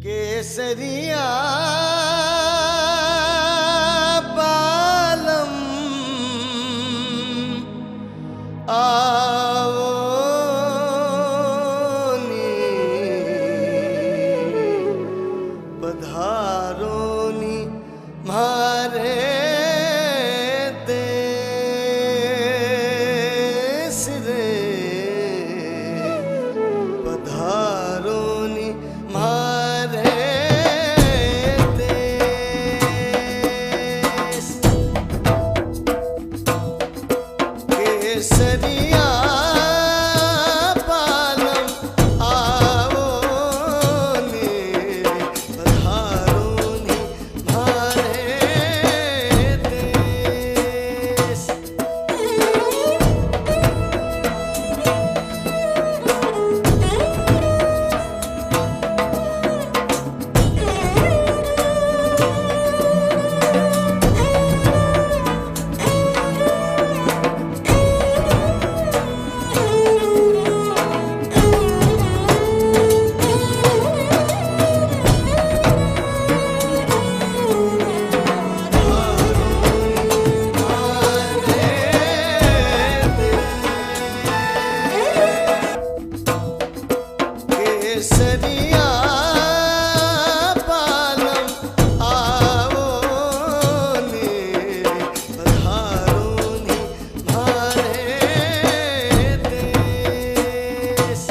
केसरिया बालम आओ नी पधारो नी मारे देश रे पधारो नी मारे देश केसरिया बालम आओ नी पधारो नी मारे देश केसरिया बालम आओ नी पधारो नी मारे देश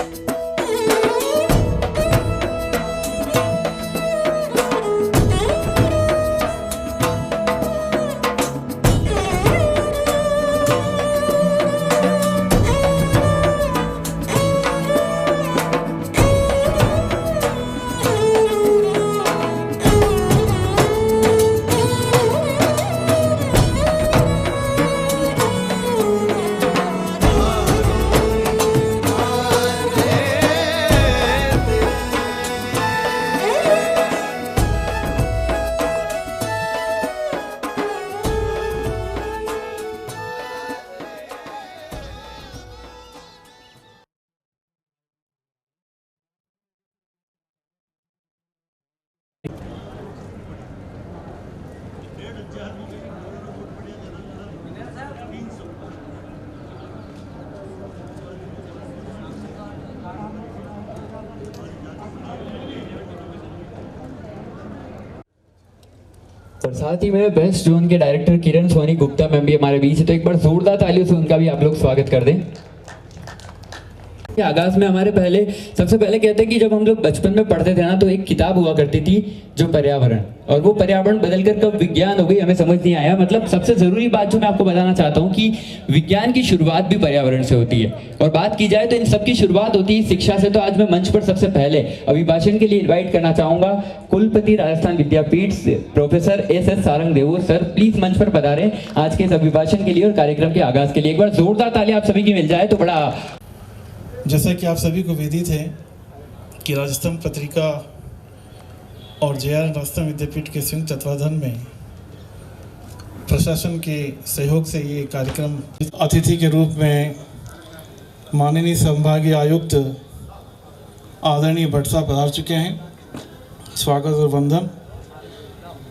और साथ ही में वेस्ट जोन के डायरेक्टर किरण सोनी गुप्ता मैम भी हमारे बीच है, तो एक बार जोरदार तालियों से उनका भी आप लोग स्वागत कर दें। आगाज में हमारे सबसे पहले कहते हैं कि जब हम लोग बचपन में पढ़ते थे ना, तो एक किताब हुआ करती थी जो पर्यावरण, और वो पर्यावरण बदलकर कब विज्ञान हो गई हमें समझ नहीं आया। मतलब सबसे जरूरी बात जो मैं आपको बताना चाहता हूँ कि विज्ञान की शुरुआत भी पर्यावरण से होती है, और बात की जाए तो इन सबकी शुरुआत होती है शिक्षा से। तो आज मैं मंच पर सबसे पहले अभिभाषण के लिए इन्वाइट करना चाहूंगा कुलपति Rajasthan Vidyapeeth professor S Sarang Devore sir, please मंच पर पधारें आज के इस अभिभाषण के लिए और कार्यक्रम के आगाज के लिए। एक बार जोरदार तालियां आप सभी की मिल जाए तो बड़ा। जैसा कि आप सभी को विदित है कि राजस्थान पत्रिका और JR राजस्थान विद्यापीठ के संयुक्त तत्वाधान में प्रशासन के सहयोग से ये कार्यक्रम अतिथि के रूप में माननीय संभागीय आयुक्त आदरणीय भट्ट साहब पधार चुके हैं। स्वागत और वंदन।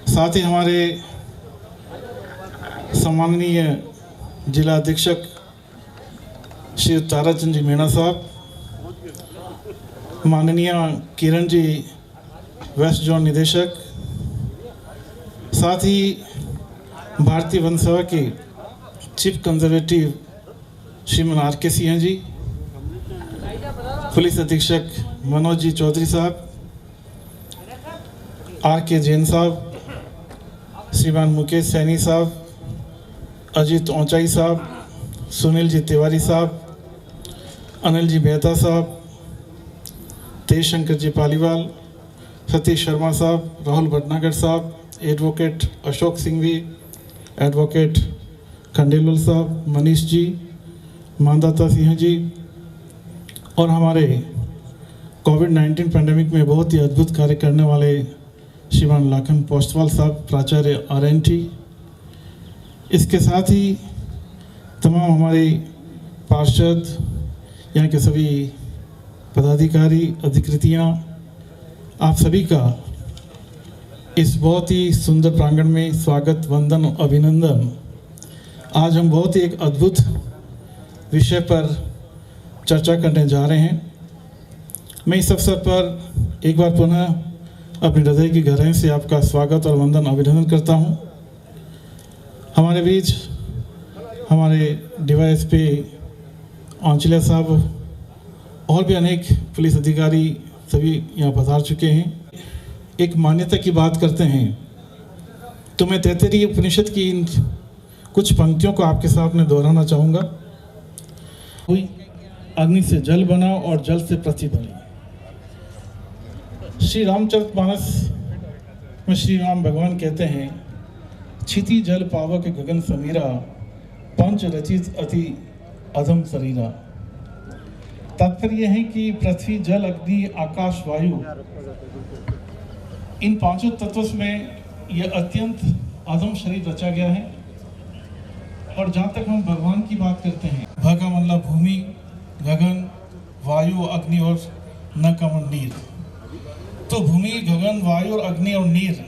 साथ ही हमारे सम्माननीय जिला अधीक्षक श्री ताराचंद जी मीणा साहब, माननीय किरण जी वेस्ट जोन निदेशक, साथ ही भारतीय वन सेवा के चीफ कंजर्वेटिव श्रीमान RK सिंह जी, पुलिस अधीक्षक मनोज जी चौधरी साहब, RK जैन साहब, श्रीमान मुकेश सैनी साहब, अजीत ऊंचाई साहब, सुनील जी तिवारी साहब, अनिल जी मेहता साहब, तेज शंकर जी पालीवाल, सतीश शर्मा साहब, राहुल भटनागर साहब, एडवोकेट अशोक सिंघवी, एडवोकेट खंडेलवाल साहब, मनीष जी, मानदाता सिंह जी, और हमारे कोविड-19 पैंडेमिक में बहुत ही अद्भुत कार्य करने वाले श्रीमान लाखन पोस्टवाल साहब, प्राचार्य RNT। इसके साथ ही तमाम हमारे पार्षद, यहाँ के सभी पदाधिकारी, अधिकृतियाँ, आप सभी का इस बहुत ही सुंदर प्रांगण में स्वागत, वंदन, अभिनंदन। आज हम बहुत ही एक अद्भुत विषय पर चर्चा करने जा रहे हैं। मैं इस अवसर पर एक बार पुनः अपने हृदय की गहराई से आपका स्वागत और वंदन, अभिनंदन करता हूं। हमारे बीच हमारे DYSP आंचल्या साहब और भी अनेक पुलिस अधिकारी सभी यहाँ पधार चुके हैं। एक मान्यता की बात करते हैं तो मैं तैत्तिरीय उपनिषद की इन कुछ पंक्तियों को आपके सामने दोहराना चाहूँगा। कोई अग्नि से जल बना और जल से पृथ्वी बनी। श्री रामचरितमानस में श्री राम भगवान कहते हैं, क्षिति जल पावक गगन समीरा, पंच रचित अति अधम शरीरा। तात्पर्य यह है कि पृथ्वी, जल, अग्नि, आकाश, वायु, इन पांचों तत्वों में यह अत्यंत अधम शरीर रचा गया है। और जहाँ तक हम भगवान की बात करते हैं, भ का मतलब भूमि, गगन, वायु, अग्नि और न का मतलब नीर। तो भूमि, गगन, वायु और अग्नि और नीर,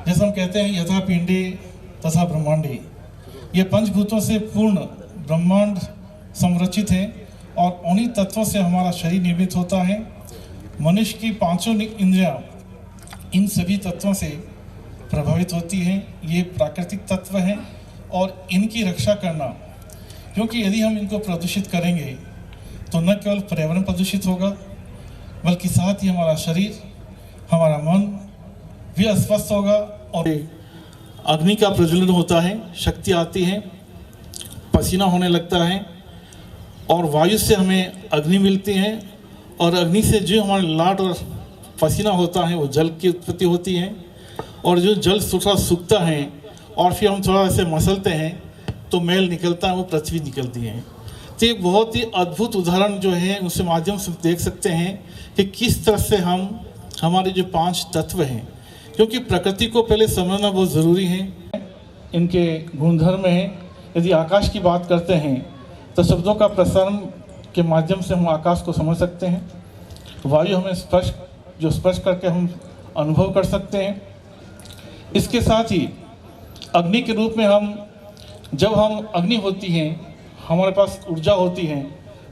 जैसे हम कहते हैं यथा पिंडे तथा ब्रह्मांडे, ये पंचभूतों से पूर्ण ब्रह्मांड संरचित है और उन्हीं तत्वों से हमारा शरीर निर्मित होता है। मनुष्य की पांचों इंद्रियां इन सभी तत्वों से प्रभावित होती हैं। ये प्राकृतिक तत्व हैं और इनकी रक्षा करना, क्योंकि यदि हम इनको प्रदूषित करेंगे तो न केवल पर्यावरण प्रदूषित होगा, बल्कि साथ ही हमारा शरीर, हमारा मन भी अस्वस्थ होगा। और अग्नि का प्रज्वलन होता है, शक्ति आती है, पसीना होने लगता है, और वायु से हमें अग्नि मिलती है, और अग्नि से जो हमारे लाट और पसीना होता है वो जल की उत्पत्ति होती है, और जो जल थोड़ा सूखता है और फिर हम थोड़ा ऐसे मसलते हैं तो मैल निकलता है, वो पृथ्वी निकलती है। तो एक बहुत ही अद्भुत उदाहरण जो है उसके माध्यम से देख सकते हैं कि किस तरह से हम हमारे जो पांच तत्व हैं, क्योंकि प्रकृति को पहले समझना बहुत ज़रूरी है, इनके गुणधर्म हैं। यदि आकाश की बात करते हैं तो शब्दों का प्रसारण के माध्यम से हम आकाश को समझ सकते हैं। वायु हमें स्पर्श करके हम अनुभव कर सकते हैं। इसके साथ ही अग्नि के रूप में जब हम अग्नि होती हैं, हमारे पास ऊर्जा होती है,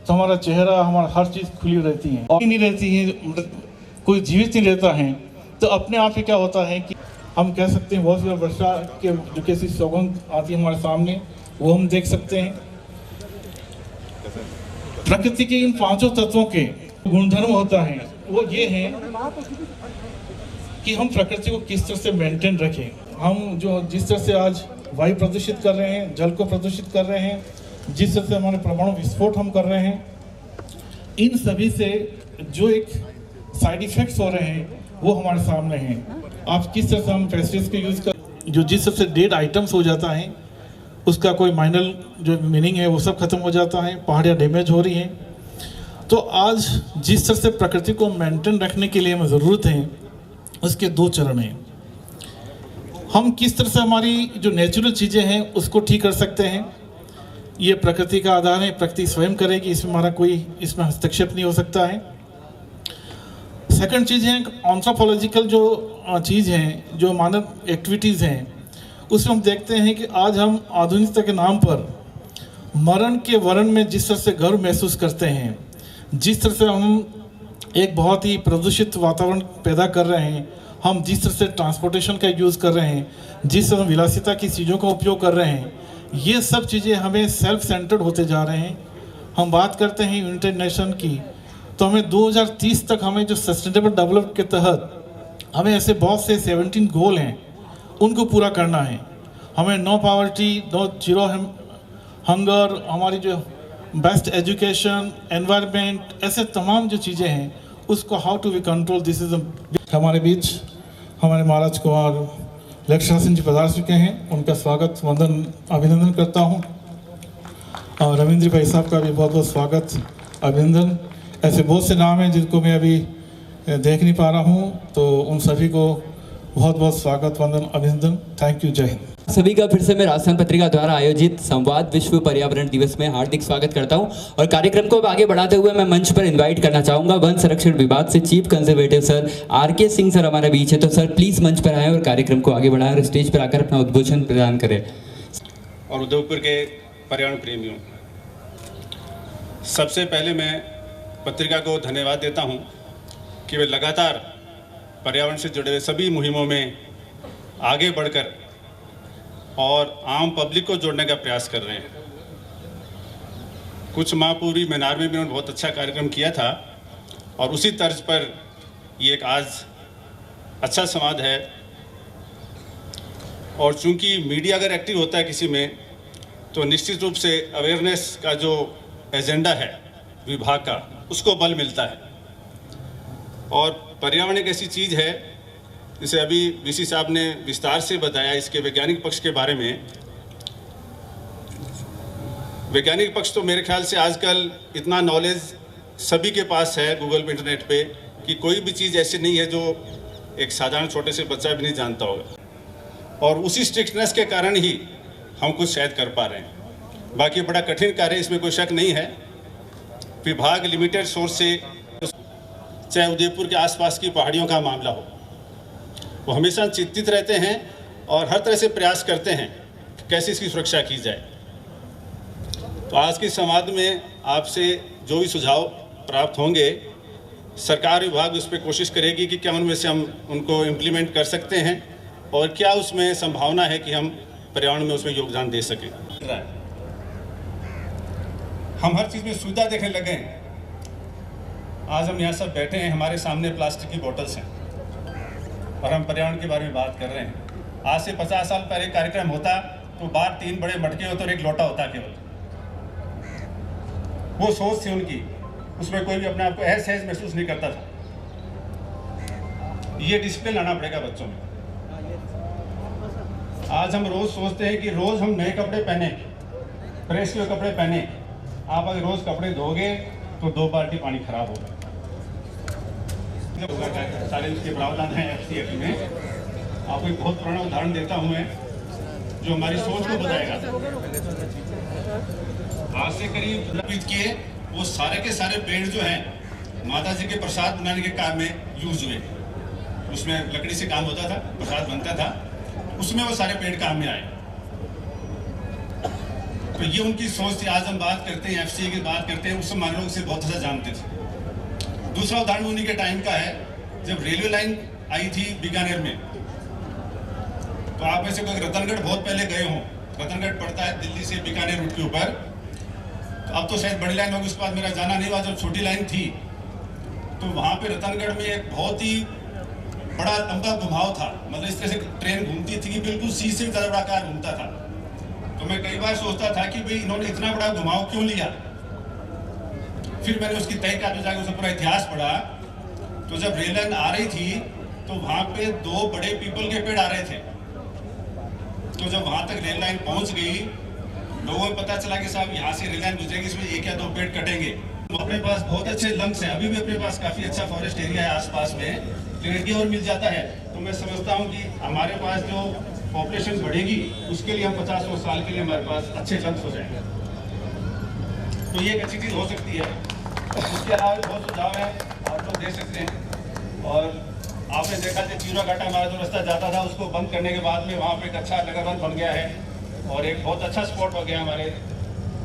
तो हमारा चेहरा, हमारा हर चीज़ खुली रहती है और नहीं रहती है, कोई जीवित नहीं रहता है। तो अपने आप ही क्या होता है कि हम कह सकते हैं बहुत सी वर्षा के जो कैसी सौगंध आती है हमारे सामने, वो हम देख सकते हैं। प्रकृति के इन पांचों तत्वों के गुणधर्म होता है वो ये है कि हम प्रकृति को किस तरह से मेंटेन रखें। हम जिस तरह से आज वायु प्रदूषित कर रहे हैं, जल को प्रदूषित कर रहे हैं, जिस तरह से हमारे परमाणु विस्फोट हम कर रहे हैं, इन सभी से जो एक साइड इफेक्ट्स हो रहे हैं वो हमारे सामने हैं। आप किस तरह से हम पेस्टिसाइड्स के यूज़ कर, जो जिस तरह से डेड आइटम्स हो जाता है उसका कोई माइनर जो मीनिंग है वो सब खत्म हो जाता है, पहाड़ियाँ डैमेज हो रही हैं। तो आज जिस तरह से प्रकृति को मेंटेन रखने के लिए हमें ज़रूरत है, उसके दो चरण हैं। हम किस तरह से हमारी जो नेचुरल चीज़ें हैं उसको ठीक कर सकते हैं, ये प्रकृति का आधार है, प्रकृति स्वयं करेगी, इसमें हमारा कोई इसमें हस्तक्षेप नहीं हो सकता है। सेकंड चीज़ है एंथ्रोपोलॉजिकल जो चीज़ हैं, जो मानव एक्टिविटीज़ हैं, उसमें हम देखते हैं कि आज हम आधुनिकता के नाम पर मरण के वरण में जिस तरह से गर्व महसूस करते हैं, जिस तरह से हम एक बहुत ही प्रदूषित वातावरण पैदा कर रहे हैं, हम जिस तरह से ट्रांसपोर्टेशन का यूज़ कर रहे हैं, जिस तरह विलासिता की चीज़ों का उपयोग कर रहे हैं, ये सब चीज़ें हमें सेल्फ सेंटर्ड होते जा रहे हैं। हम बात करते हैं यूनाइटेड नेशन की, तो हमें 2030 तक हमें जो सस्टेनेबल डेवलपमेंट के तहत हमें ऐसे बहुत से 17 गोल हैं, उनको पूरा करना है। हमें no poverty, no zero hunger, हमारी जो बेस्ट एजुकेशन, एनवायरनमेंट, ऐसे तमाम जो चीज़ें हैं उसको how to we control this is. हमारे बीच हमारे महाराज कुमार लक्ष्मण सिंह जी पधार चुके हैं, उनका स्वागत, वंदन, अभिनंदन करता हूँ। और रविंद्र भाई साहब का भी बहुत बहुत स्वागत, अभिनंदन। ऐसे बहुत से नाम हैं जिनको मैं अभी देख नहीं पा रहा हूँ, तो उन सभी को बहुत बहुत स्वागत, वंदन, अभिनंदन। थैंक यू, जय हिंद। सभी का फिर से मैं राजस्थान पत्रिका द्वारा आयोजित संवाद विश्व पर्यावरण दिवस में हार्दिक स्वागत करता हूं और कार्यक्रम को आगे बढ़ाते हुए मैं मंच पर इनवाइट करना चाहूंगा वन संरक्षण विभाग से chief conservative sir RK. Singh sir हमारे बीच है। तो सर प्लीज मंच पर आए और कार्यक्रम को आगे बढ़ाएं और स्टेज पर आकर अपना उद्बोधन प्रदान करें। और उदयपुर के पर्यावरण प्रेमियों, सबसे पहले मैं पत्रिका को धन्यवाद देता हूं कि वे लगातार पर्यावरण से जुड़े हुए सभी मुहिमों में आगे बढ़कर और आम पब्लिक को जोड़ने का प्रयास कर रहे हैं। कुछ माह पूर्व मैनार में भी उन्होंने बहुत अच्छा कार्यक्रम किया था और उसी तर्ज पर ये एक आज अच्छा संवाद है। और चूंकि मीडिया अगर एक्टिव होता है किसी में, तो निश्चित रूप से अवेयरनेस का जो एजेंडा है विभाग का, उसको बल मिलता है। और पर्यावरण एक ऐसी चीज़ है, जिसे अभी वीसी साहब ने विस्तार से बताया इसके वैज्ञानिक पक्ष के बारे में। वैज्ञानिक पक्ष तो मेरे ख्याल से आजकल इतना नॉलेज सभी के पास है गूगल पे, इंटरनेट पे, कि कोई भी चीज़ ऐसी नहीं है जो एक साधारण छोटे से बच्चा भी नहीं जानता होगा। और उसी स्ट्रिक्टनेस के कारण ही हम कुछ शायद कर पा रहे हैं। बाकी बड़ा कठिन कार्य, इसमें कोई शक नहीं है। विभाग लिमिटेड सोर्स से, चाहे उदयपुर के आसपास की पहाड़ियों का मामला हो, वो हमेशा चिंतित रहते हैं और हर तरह से प्रयास करते हैं कि कैसे इसकी सुरक्षा की जाए। तो आज के संवाद में आपसे जो भी सुझाव प्राप्त होंगे, सरकार विभाग उस पर कोशिश करेगी कि क्या उनमें से हम उनको इम्प्लीमेंट कर सकते हैं और क्या उसमें संभावना है कि हम पर्यावरण में उसमें योगदान दे सकें। हम हर चीज़ में सुविधा देखने लगे हैं। आज हम यहाँ सब बैठे हैं, हमारे सामने प्लास्टिक की बोतल्स हैं और हम पर्यावरण के बारे में बात कर रहे हैं। आज से 50 साल पहले कार्यक्रम होता तो बाहर 3 बड़े मटके होते और एक लोटा होता केवल। वो सोच थी उनकी, उसमें कोई भी अपने आप को असहज महसूस नहीं करता था। ये डिसिप्लिन लाना पड़ेगा बच्चों में। आज हम रोज सोचते हैं कि रोज हम नए कपड़े पहने, प्रेस के कपड़े पहने। आप अगर रोज कपड़े धोगे तो 2 बाल्टी पानी खराब होगा। सारे उसके प्रावधान हैं FCF में। आपको एक बहुत पुराना उदाहरण देता हूं मैं, जो हमारी सोच को बताएगा। आज से करीब बीत किए वो सारे के सारे पेड़ जो हैं माता जी के प्रसाद बनाने के काम में यूज हुए। उसमें लकड़ी से काम होता था, प्रसाद बनता था, उसमें वो सारे पेड़ काम में आए। तो ये उनकी सोच थी। आज हम बात करते हैं FCA की बात करते हैं, उस समय लोग से बहुत अच्छा जानते थे। दूसरा उदाहरण उन्हीं के टाइम का है, जब रेलवे लाइन आई थी बीकानेर में। तो आप में से कोई रतनगढ़ बहुत पहले गए हों, रतनगढ़ पड़ता है दिल्ली से बीकानेर रूट के ऊपर। तो अब तो शायद बड़ी लाइन होगी, उसके बाद मेरा जाना नहीं हुआ। जब छोटी लाइन थी तो वहाँ पे रतनगढ़ में एक बहुत ही बड़ा लंबा घुमाव था। मतलब इस तरह से ट्रेन घूमती थी कि बिल्कुल सी से भी ज़्यादा बड़ा कार घूमता था। तो मैं कई बार सोचता था कि भाई इन्होंने इतना बड़ा घुमाव क्यों लिया। फिर मैंने उसकी तहकीकात में जाकर उसका पूरा इतिहास पढ़ा। तो जब रेल लाइन आ रही थी तो वहाँ पे 2 बड़े पीपल के पेड़ आ रहे थे। तो जब वहाँ तक रेल लाइन पहुँच गई, लोगों को पता चला कि साहब यहाँ से रेल लाइन गुजरेगी, इसमें 1 या 2 पेड़ कटेंगे। अपने पास बहुत अच्छे लंग्स हैं, अभी भी अपने पास काफ़ी अच्छा फॉरेस्ट एरिया है आसपास में, लेकिन और मिल जाता है। तो मैं समझता हूँ कि हमारे पास जो पॉपुलेशन बढ़ेगी उसके लिए हम 50-100 साल के लिए हमारे पास अच्छे लंग्स हो जाएंगे। तो ये एक अच्छी चीज़ हो सकती है। उसके अलावा बहुत सुझाव है, आप लोग दे सकते हैं। और आपने देखा कि चीरा घाटा हमारा जो रास्ता जाता था उसको बंद करने के बाद में वहाँ पे एक अच्छा नगरवन बन गया है और एक बहुत अच्छा स्पॉट हो गया हमारे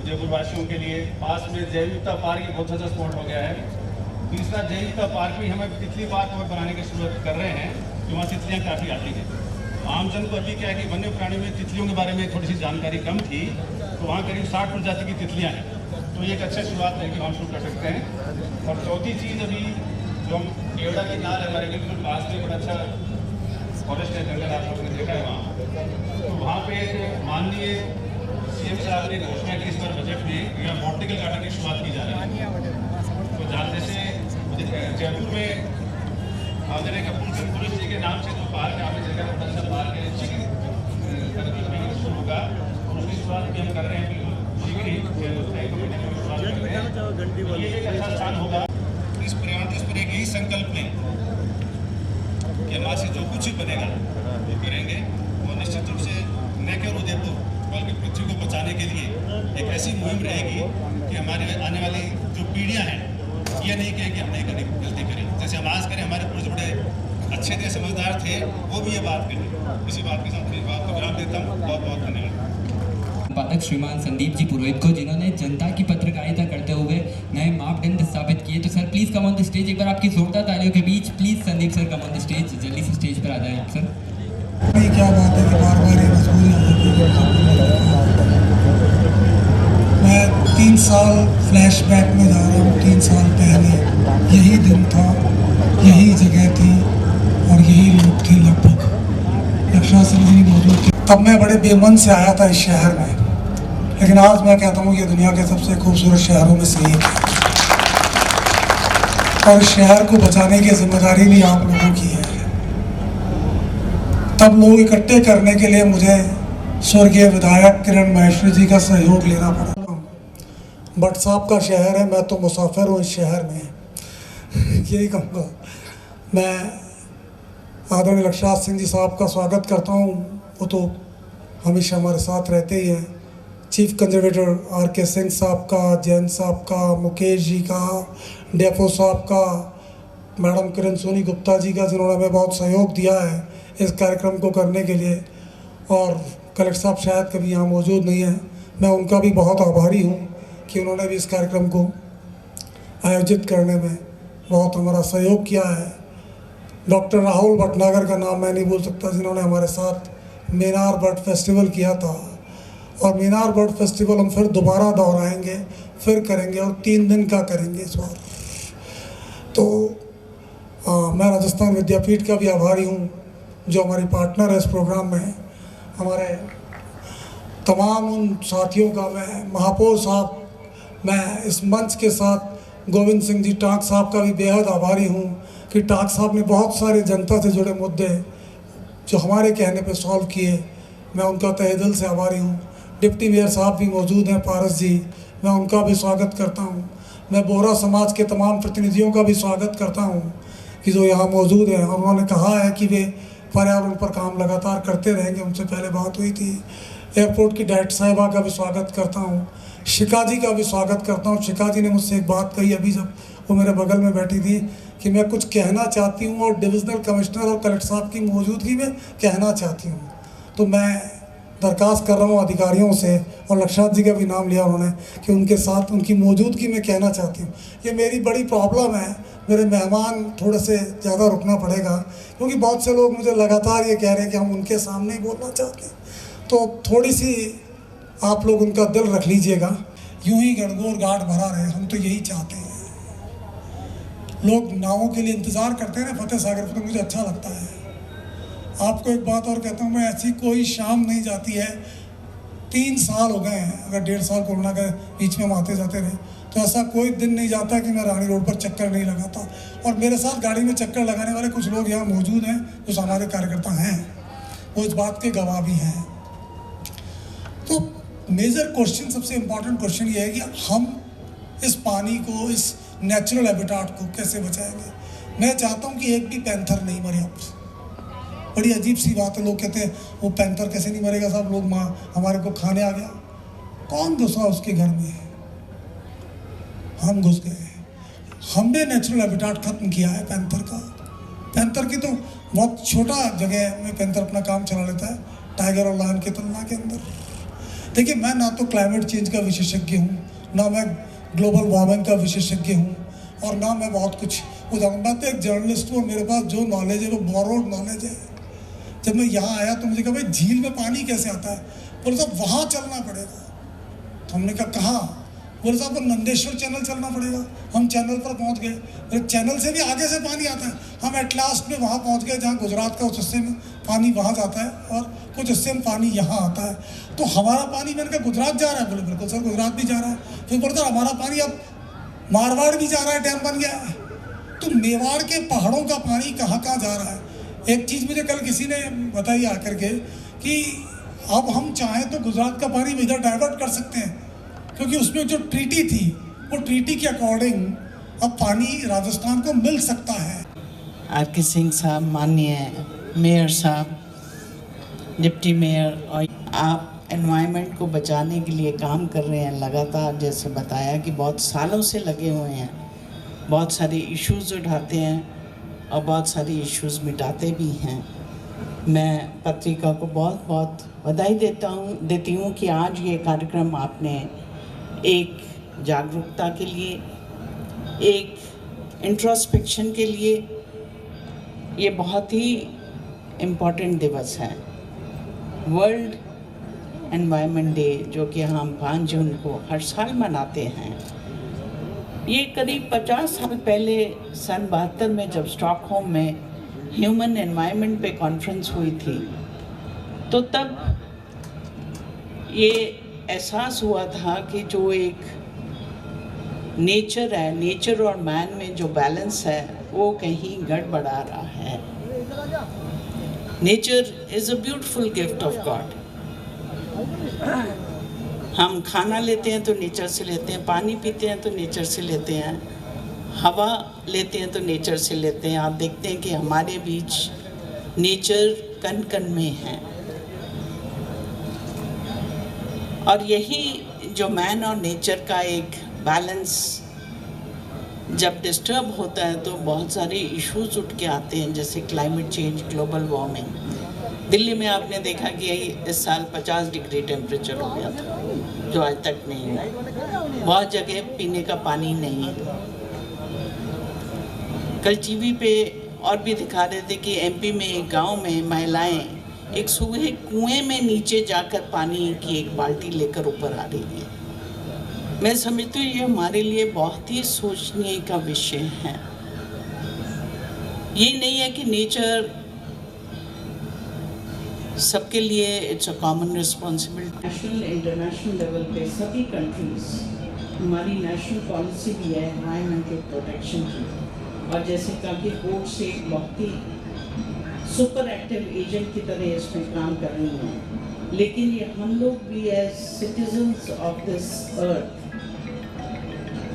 उदयपुर वासियों के लिए। पास में जैव विविधता पार्क एक बहुत अच्छा स्पॉट हो गया है। तीसरा जैव विविधता पार्क भी हमें तितली पार्क में बनाने की शुरुआत कर रहे हैं, कि वहाँ तितलियाँ काफ़ी आती हैं। आमजन को अभी क्या है कि वन्य प्राणी में तितलियों के बारे में थोड़ी सी जानकारी कम थी, तो वहाँ करीब 60 प्रजाति की तितलियाँ हैं। तो ये एक अच्छी शुरुआत है कि हम शुरू कर सकते हैं। और चौथी चीज़, अभी जो हम केवड़ा की नाल हमारे बिल्कुल पास में बड़ा अच्छा फॉरेस्ट है, जंगल आप लोगों ने देखा है वहाँ। तो वहाँ पे माननीय CM साहब ने घोषणा की इस बार बजट में यहाँ बॉटनिकल गार्डन की शुरुआत की जा रही है। तो जहाँ जैसे जयपुर में आदरणीय कपूर जी के नाम से जो पार्क है, आपने देखा बड़ा अच्छा पार्क है, शुरू होगा और उसकी शुरुआत भी हम कर रहे हैं। बिल्कुल ये एक अच्छा स्थान होगा। इस पर्यावरण दिवस पर एक यही संकल्प लें कि समाज से जो कुछ भी बनेगा वो करेंगे। और निश्चित रूप से न केवल उदयपुर बल्कि पृथ्वी को बचाने के लिए एक ऐसी मुहिम रहेगी कि हमारे आने वाली जो पीढ़ियाँ हैं ये नहीं कहें कि हमने कभी गलती करी। जैसे हम आज करें, हमारे पूर्वज बड़े अच्छे थे, समझदार थे, वो भी ये बात करें। इसी बात के साथ मेरी बात को विराम देता हूँ। बहुत बहुत धन्यवाद। संपादक श्रीमान संदीप जी पुरोहित को, जिन्होंने जनता की पत्रकारिता करते हुए नए मापदंड स्थापित किए। तो sir please come on the stage. एक बार आपकी जोरदार तालियों के बीच please Sandeep sir come on the stage, जल्दी से स्टेज पर आ जाएं आप सर। क्या बात है कि बार बार ये मजबूरी मैं 3 साल फ्लैशबैक में जा रहा हूँ। 3 साल पहले यही दिन था, यही जगह थी और यही लोग थे। लगभग रक्षा सिंह जी मौजूद थे। तब मैं बड़े बेमन से आया था इस शहर में, लेकिन आज मैं कहता हूँ ये दुनिया के सबसे खूबसूरत शहरों में से एक है और इस शहर को बचाने की जिम्मेदारी भी आप लोगों की है। तब लोग इकट्ठे करने के लिए मुझे स्वर्गीय विधायक किरण माहेश्वरी जी का सहयोग लेना पड़ा। भट्ट साहब का शहर है, मैं तो मुसाफिर हूँ इस शहर में। यही कहूँगा। मैं आदरणीय लक्षराज सिंह जी साहब का स्वागत करता हूँ। वो तो हमेशा हमारे साथ रहते ही हैं। चीफ कंजर्वेटर RK सिंह साहब का, जैन साहब का, मुकेश जी का, डेफो साहब का, मैडम किरण सोनी गुप्ता जी का, जिन्होंने हमें बहुत सहयोग दिया है इस कार्यक्रम को करने के लिए। और कलेक्टर साहब शायद कभी यहाँ मौजूद नहीं है, मैं उनका भी बहुत आभारी हूँ कि उन्होंने भी इस कार्यक्रम को आयोजित करने में बहुत हमारा सहयोग किया है। डॉक्टर राहुल भटनागर का नाम मैं नहीं भूल सकता, जिन्होंने हमारे साथ मीनार बर्ड फेस्टिवल किया था। और मीनार बर्ड फेस्टिवल हम फिर दोबारा दोहराएंगे, फिर करेंगे और 3 दिन का करेंगे इस बार। तो मैं राजस्थान विद्यापीठ का भी आभारी हूँ जो हमारी पार्टनर है इस प्रोग्राम में। हमारे तमाम उन साथियों का मैं, महापौर साहब, मैं इस मंच के साथ गोविंद सिंह जी टाक साहब का भी बेहद आभारी हूँ कि टाक साहब ने बहुत सारे जनता से जुड़े मुद्दे जो हमारे कहने पे सॉल्व किए। मैं उनका तहे दिल से आभारी हूँ। डिप्टी मेयर साहब भी मौजूद हैं, पारस जी, मैं उनका भी स्वागत करता हूँ। मैं बोहरा समाज के तमाम प्रतिनिधियों का भी स्वागत करता हूँ कि जो यहाँ मौजूद हैं और उन्होंने कहा है कि वे पर्यावरण पर काम लगातार करते रहेंगे। उनसे पहले बात हुई थी। एयरपोर्ट की डायरेक्टर साहिबा का भी स्वागत करता हूँ। शिखा जी का भी स्वागत करता हूँ। शिखा जी ने मुझसे एक बात कही अभी जब वो मेरे बगल में बैठी थी कि मैं कुछ कहना चाहती हूँ और डिविजनल कमिश्नर और कलेक्टर साहब की मौजूदगी में कहना चाहती हूँ। तो मैं दरख्वास्त कर रहा हूँ अधिकारियों से, और लक्षराज जी का भी नाम लिया उन्होंने, कि उनके साथ उनकी मौजूदगी में कहना चाहती हूँ। ये मेरी बड़ी प्रॉब्लम है, मेरे मेहमान थोड़े से ज़्यादा रुकना पड़ेगा क्योंकि बहुत से लोग मुझे लगातार ये कह रहे हैं कि हम उनके सामने ही बोलना चाहते हैं। तो थोड़ी सी आप लोग उनका दिल रख लीजिएगा। यूं ही गणगौर घाट भरा रहे, हम तो यही चाहते हैं। लोग नावों के लिए इंतज़ार करते हैं ना फतेह सागर पर, तो मुझे अच्छा लगता है। आपको एक बात और कहता हूँ, मैं ऐसी कोई शाम नहीं जाती है, 3 साल हो गए हैं, अगर 1.5 साल कोरोना के बीच में हम आते जाते रहे, तो ऐसा कोई दिन नहीं जाता कि मैं रानी रोड पर चक्कर नहीं लगाता। और मेरे साथ गाड़ी में चक्कर लगाने वाले कुछ लोग यहाँ मौजूद हैं जो हमारे कार्यकर्ता हैं, वो इस बात के गवाह भी हैं। तो मेजर क्वेश्चन, सबसे इम्पॉर्टेंट क्वेश्चन ये है कि हम इस पानी को, इस नेचुरल हैबिटाट को कैसे बचाएंगे। मैं चाहता हूँ कि एक भी पैंथर नहीं मरे। अब बड़ी अजीब सी बात है, लोग कहते हैं वो पैंथर कैसे नहीं मरेगा साहब, लोग हमारे को खाने आ गया। कौन घुसा उसके घर में? हम घुस गए। हमने नेचुरल हैबिटाट खत्म किया है पैंथर का। पैंथर की तो बहुत छोटा जगह में पैंथर अपना काम चला लेता है टाइगर और लायन की तुलना के अंदर। देखिए, मैं ना तो क्लाइमेट चेंज का विशेषज्ञ हूँ, ना मैं ग्लोबल वार्मिंग का विशेषज्ञ हूँ, और ना मैं बहुत कुछ हो जाऊँ। मैं तो एक जर्नलिस्ट हूँ और मेरे पास जो नॉलेज है वो बोरोड नॉलेज है। जब मैं यहाँ आया तो मुझे कहा भाई झील में पानी कैसे आता है? बोले साहब वहाँ चलना पड़ेगा। तो हमने कहा कहाँ? बोले साहब वो नंदेश्वर चैनल चलना पड़ेगा। हम चैनल पर पहुँच गए, बोले चैनल से भी आगे से पानी आता है। हम एट लास्ट में वहाँ पहुँच गए जहाँ गुजरात का उस हिस्से में पानी वहाँ जाता है और कुछ हिस्से में पानी यहाँ आता है। तो हमारा पानी, मैंने कहा गुजरात जा रहा है? बोले बिल्कुल सर गुजरात भी जा रहा है। फिर बोलता हमारा पानी अब मारवाड़ भी जा रहा है, डैम बन गया है। तो मेवाड़ के पहाड़ों का पानी कहाँ कहाँ जा रहा है? एक चीज़ मुझे कल किसी ने बताई आकर के कि अब हम चाहें तो गुजरात का पानी इधर डाइवर्ट कर सकते हैं, क्योंकि उसमें जो ट्रीटी थी वो ट्रीटी के अकॉर्डिंग अब पानी राजस्थान को मिल सकता है। आर.के. सिंह साहब, माननीय मेयर साहब, डिप्टी मेयर, और आप एनवायरनमेंट को बचाने के लिए काम कर रहे हैं लगातार। जैसे बताया कि बहुत सालों से लगे हुए हैं, बहुत सारे इश्यूज़ उठाते हैं और बहुत सारे इश्यूज़ मिटाते भी हैं। मैं पत्रिका को बहुत बहुत बधाई देती हूँ कि आज ये कार्यक्रम आपने एक जागरूकता के लिए, एक इंट्रोस्पेक्शन के लिए, ये बहुत ही इम्पोर्टेंट दिवस है, वर्ल्ड एनवायरनमेंट डे, जो कि हम 5 जून को हर साल मनाते हैं। ये करीब 50 साल पहले सन 72 में जब स्टॉकहोम में ह्यूमन एनवायरनमेंट पे कॉन्फ्रेंस हुई थी, तो तब ये एहसास हुआ था कि जो एक नेचर है, नेचर और मैन में जो बैलेंस है वो कहीं गड़बड़ा रहा है। Nature is a beautiful gift of God. हम खाना लेते हैं तो नेचर से लेते हैं, पानी पीते हैं तो नेचर से लेते हैं, हवा लेते हैं तो नेचर से लेते हैं। आप देखते हैं कि हमारे बीच नेचर कण कण में है, और यही जो मैन और नेचर का एक बैलेंस जब डिस्टर्ब होता है तो बहुत सारे इश्यूज उठ के आते हैं, जैसे climate change, global warming. Delhi में आपने देखा कि इस साल 50 डिग्री टेम्परेचर हो गया था, जो आज तक नहीं हुआ। बहुत जगह पीने का पानी नहीं है। कल टीवी पे और भी दिखा रहे थे कि एमपी में एक गांव में महिलाएं एक सुबह कुएं में नीचे जाकर पानी की एक बाल्टी लेकर ऊपर आ रही है। मैं समझती हूँ ये हमारे लिए बहुत ही सोचने का विषय है। ये नहीं है कि नेचर सबके लिए it's a common responsibility. National international level पे सभी कंट्रीज, हमारी नेशनल पॉलिसी भी है एनवायरमेंटल प्रोटेक्शन की, और जैसे काफी कोर्ट से एक बहुत ही सुपर एक्टिव एजेंट की तरह इसमें काम कर रही हैं। लेकिन ये हम लोग भी as citizens of this earth,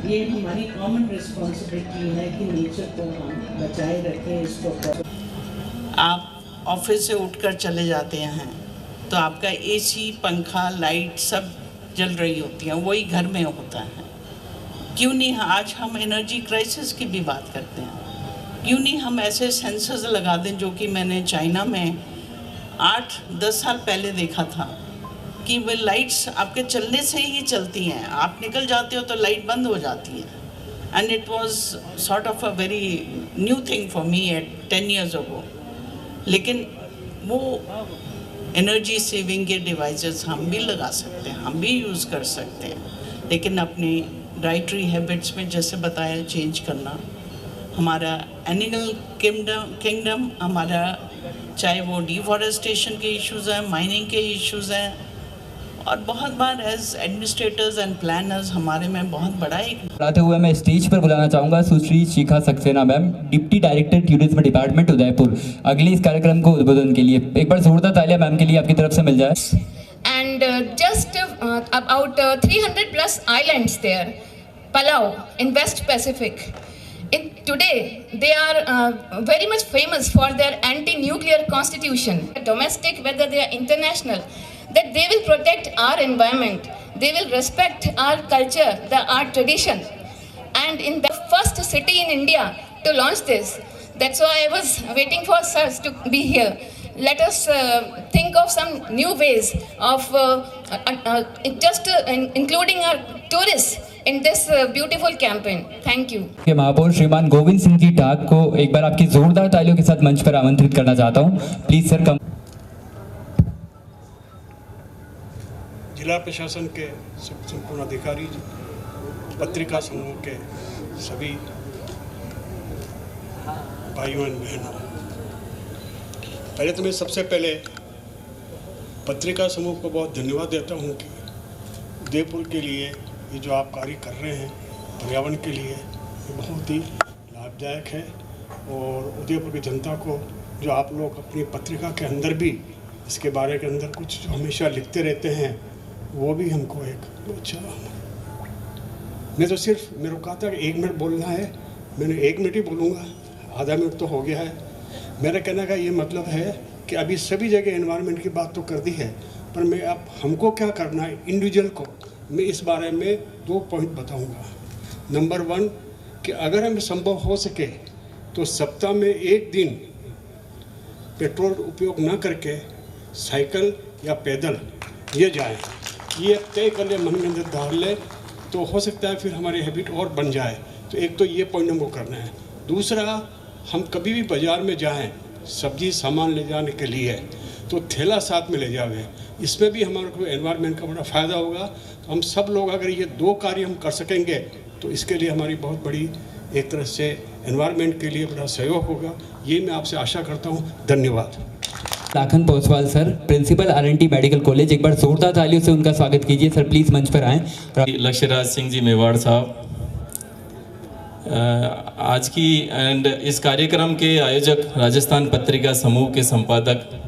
ये हमारी कॉमन रिस्पॉन्सिबिलिटी है कि नेचर को हम बचाए रखें। इसको आप ऑफिस से उठकर चले जाते हैं तो आपका एसी, पंखा, लाइट सब जल रही होती हैं, वही घर में होता है। क्यों नहीं आज हम एनर्जी क्राइसिस की भी बात करते हैं? क्यों नहीं हम ऐसे सेंसर्स लगा दें, जो कि मैंने चाइना में 8-10 साल पहले देखा था कि वे लाइट्स आपके चलने से ही चलती हैं, आप निकल जाते हो तो लाइट बंद हो जाती है। And it was sort of a very new thing for me at 10 years ago। लेकिन वो एनर्जी सेविंग के डिवाइसेस हम भी लगा सकते हैं, हम भी यूज़ कर सकते हैं, लेकिन अपनी डाइटरी हैबिट्स में जैसे बताया चेंज करना। हमारा एनिमल किंगडम हमारा, चाहे वो डिफॉरेस्टेशन के इश्यूज़ हैं, माइनिंग के इश्यूज़ हैं, और बहुत बार एज एडमिनिस्ट्रेटर्स एंड प्लानर्स हमारे में बहुत बड़ा एक बुलाते हुए मैं स्टेज पर बुलाना चाहूँगा Sushri Shikha Saxena ma'am, deputy director tourism department Udaipur, अगले इस कार्यक्रम को उद्बोधन के लिए। एक बार जोरदार तालियां मैम के लिए आपकी तरफ से मिल जाए। And just about 300 plus islands there, Palau in West Pacific. Today they are very much famous for their anti-nuclear constitution, domestic whether they are international, that they will protect our environment, they will respect our culture, our tradition, and in the first city in India to launch this. That's why I was waiting for us to be here. Let us think of some new ways of including our tourists in this beautiful campaign. Thank you. के महापौर श्रीमान गोविंद सिंह जी ठाक को एक बार आपकी जोरदार तालियों के साथ मंच पर आमंत्रित करना चाहता हूँ। प्लीज सर कम। जिला प्रशासन के संपूर्ण अधिकारी, पत्रिका समूह के सभी भाइयों एवं बहनों, पहले तो मैं सबसे पहले पत्रिका समूह को बहुत धन्यवाद देता हूँ कि उदयपुर के लिए ये जो आप कार्य कर रहे हैं पर्यावरण के लिए, ये बहुत ही लाभदायक है। और उदयपुर की जनता को जो आप लोग अपनी पत्रिका के अंदर भी इसके बारे के अंदर कुछ जो हमेशा लिखते रहते हैं, वो भी हमको एक अच्छा। मैं तो सिर्फ मेरे को कहा था कि 1 मिनट बोलना है, मैंने 1 मिनट ही बोलूँगा। आधा मिनट तो हो गया है। मेरा कहने का ये मतलब है कि अभी सभी जगह एनवायरनमेंट की बात तो कर दी है, पर मैं अब हमको क्या करना है इंडिविजुअल को, मैं इस बारे में 2 पॉइंट बताऊंगा। नंबर 1 कि अगर हमें संभव हो सके तो सप्ताह में 1 दिन पेट्रोल उपयोग ना करके साइकिल या पैदल ये जाए, ये तय कर ले, मन में अंदर डाल ले, तो हो सकता है फिर हमारी हैबिट और बन जाए। तो एक तो ये पॉइंट हमको करना है। दूसरा, हम कभी भी बाज़ार में जाएं सब्जी सामान ले जाने के लिए तो थैला साथ में ले जावे, इसमें भी हमारे को एनवायरनमेंट का बड़ा फ़ायदा होगा। तो हम सब लोग अगर ये 2 कार्य हम कर सकेंगे तो इसके लिए हमारी बहुत बड़ी एक तरह से एनवायरनमेंट के लिए बड़ा सहयोग होगा। ये मैं आपसे आशा करता हूँ। धन्यवाद। Lakhan Poswal sir, principal RNT medical college, एक बार जोरदार तालियों से उनका स्वागत कीजिए सर, प्लीज़ मंच पर आएँ। लक्ष्यराज सिंह जी मेवाड़ साहब, आज की एंड इस कार्यक्रम के आयोजक राजस्थान पत्रिका समूह के संपादक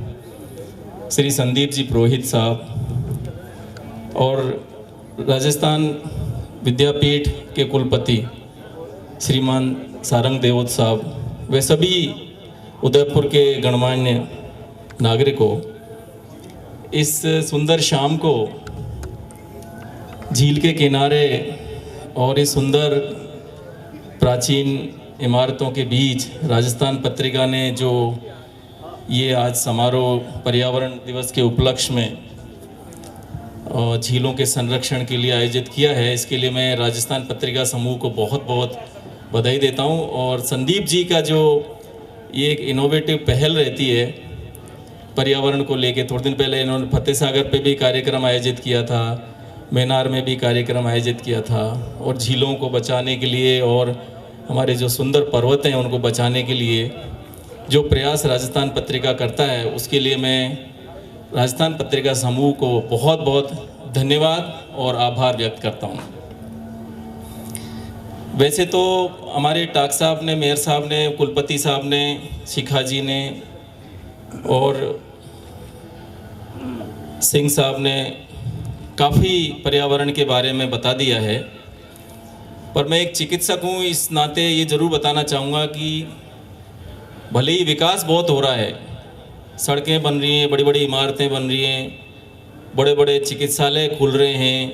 श्री संदीप जी पुरोहित साहब और राजस्थान विद्यापीठ के कुलपति श्रीमान सारंग देवोत साहब, वे सभी उदयपुर के गणमान्य नागरिकों, इस सुंदर शाम को झील के किनारे और इस सुंदर प्राचीन इमारतों के बीच राजस्थान पत्रिका ने जो ये आज समारोह पर्यावरण दिवस के उपलक्ष्य में झीलों के संरक्षण के लिए आयोजित किया है, इसके लिए मैं राजस्थान पत्रिका समूह को बहुत बहुत बधाई देता हूं। और संदीप जी का जो ये एक इनोवेटिव पहल रहती है पर्यावरण को लेके, थोड़े दिन पहले इन्होंने फतेह सागर पे भी कार्यक्रम आयोजित किया था, मैनार में भी कार्यक्रम आयोजित किया था, और झीलों को बचाने के लिए और हमारे जो सुंदर पर्वत हैं उनको बचाने के लिए जो प्रयास राजस्थान पत्रिका करता है, उसके लिए मैं राजस्थान पत्रिका समूह को बहुत बहुत धन्यवाद और आभार व्यक्त करता हूँ। वैसे तो हमारे टाक साहब ने, मेयर साहब ने, कुलपति साहब ने, शिखा जी ने और सिंह साहब ने काफ़ी पर्यावरण के बारे में बता दिया है, पर मैं एक चिकित्सक हूँ, इस नाते ये ज़रूर बताना चाहूँगा कि भले ही विकास बहुत हो रहा है, सड़कें बन रही हैं, बड़ी बड़ी इमारतें बन रही हैं, बड़े बड़े चिकित्सालय खुल रहे हैं,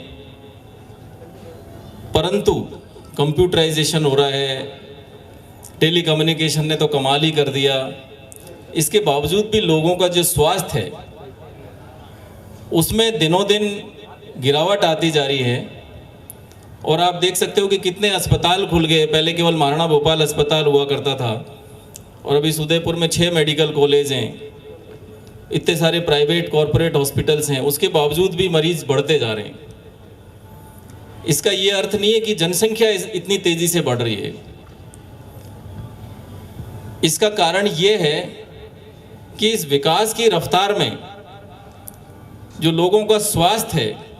परंतु कंप्यूटराइजेशन हो रहा है, टेली कम्युनिकेशन ने तो कमाल ही कर दिया। इसके बावजूद भी लोगों का जो स्वास्थ्य है उसमें दिनों दिन गिरावट आती जा रही है। और आप देख सकते हो कि कितने अस्पताल खुल गए। पहले केवल महाराणा भोपाल अस्पताल हुआ करता था और अभी उदयपुर में 6 मेडिकल कॉलेज हैं, इतने सारे प्राइवेट कॉरपोरेट हॉस्पिटल्स हैं, उसके बावजूद भी मरीज बढ़ते जा रहे हैं। इसका ये अर्थ नहीं है कि जनसंख्या इतनी तेजी से बढ़ रही है। इसका कारण ये है कि इस विकास की रफ्तार में जो लोगों का स्वास्थ्य है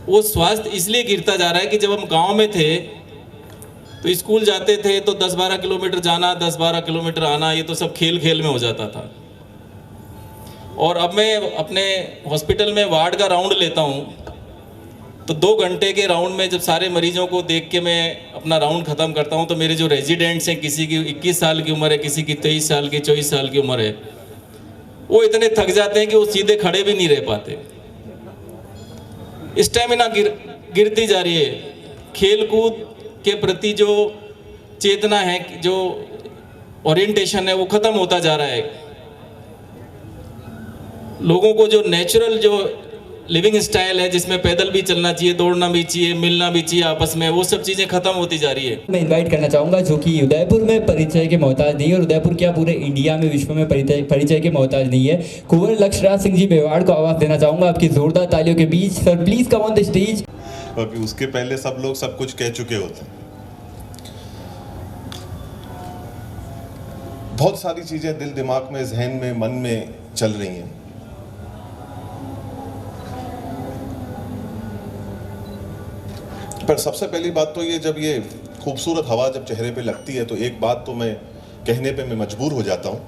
वो स्वास्थ्य इसलिए गिरता जा रहा है कि जब हम गांव में थे तो स्कूल जाते थे तो 10-12 किलोमीटर जाना, 10-12 किलोमीटर आना, ये तो सब खेल खेल में हो जाता था। और अब मैं अपने हॉस्पिटल में वार्ड का राउंड लेता हूँ तो 2 घंटे के राउंड में जब सारे मरीजों को देख के मैं अपना राउंड ख़त्म करता हूँ तो मेरे जो रेजिडेंट्स हैं, किसी की 21 साल की उम्र है, किसी की 23 साल की, 24 साल की उम्र है, वो इतने थक जाते हैं कि वो सीधे खड़े भी नहीं रह पाते। स्टेमिना गिरती जा रही है। खेलकूद के प्रति जो चेतना है, जो ओरिएंटेशन है, वो ख़त्म होता जा रहा है। लोगों को जो नेचुरल जो लिविंग स्टाइल है, जिसमें पैदल भी चलना चाहिए, दौड़ना भी चाहिए, मिलना भी चाहिए आपस में, वो सब चीज़ें ख़त्म होती जा रही है। मैं इनवाइट करना चाहूँगा जो कि उदयपुर में परिचय के मोहताज नहीं है, और उदयपुर क्या पूरे इंडिया में, विश्व में परिचय के मोहताज नहीं है, कुंवर लक्ष्यराज सिंह जी मेवाड़ को आवाज़ देना चाहूँगा आपकी जोरदार तालियों के बीच। Sir please come on the stage. क्योंकि उसके पहले सब लोग सब कुछ कह चुके होते। बहुत सारी चीज़ें दिल दिमाग में, जहन में, मन में चल रही हैं। पर सबसे पहली बात तो ये, जब ये खूबसूरत हवा जब चेहरे पे लगती है तो एक बात तो मैं कहने पे मैं मजबूर हो जाता हूँ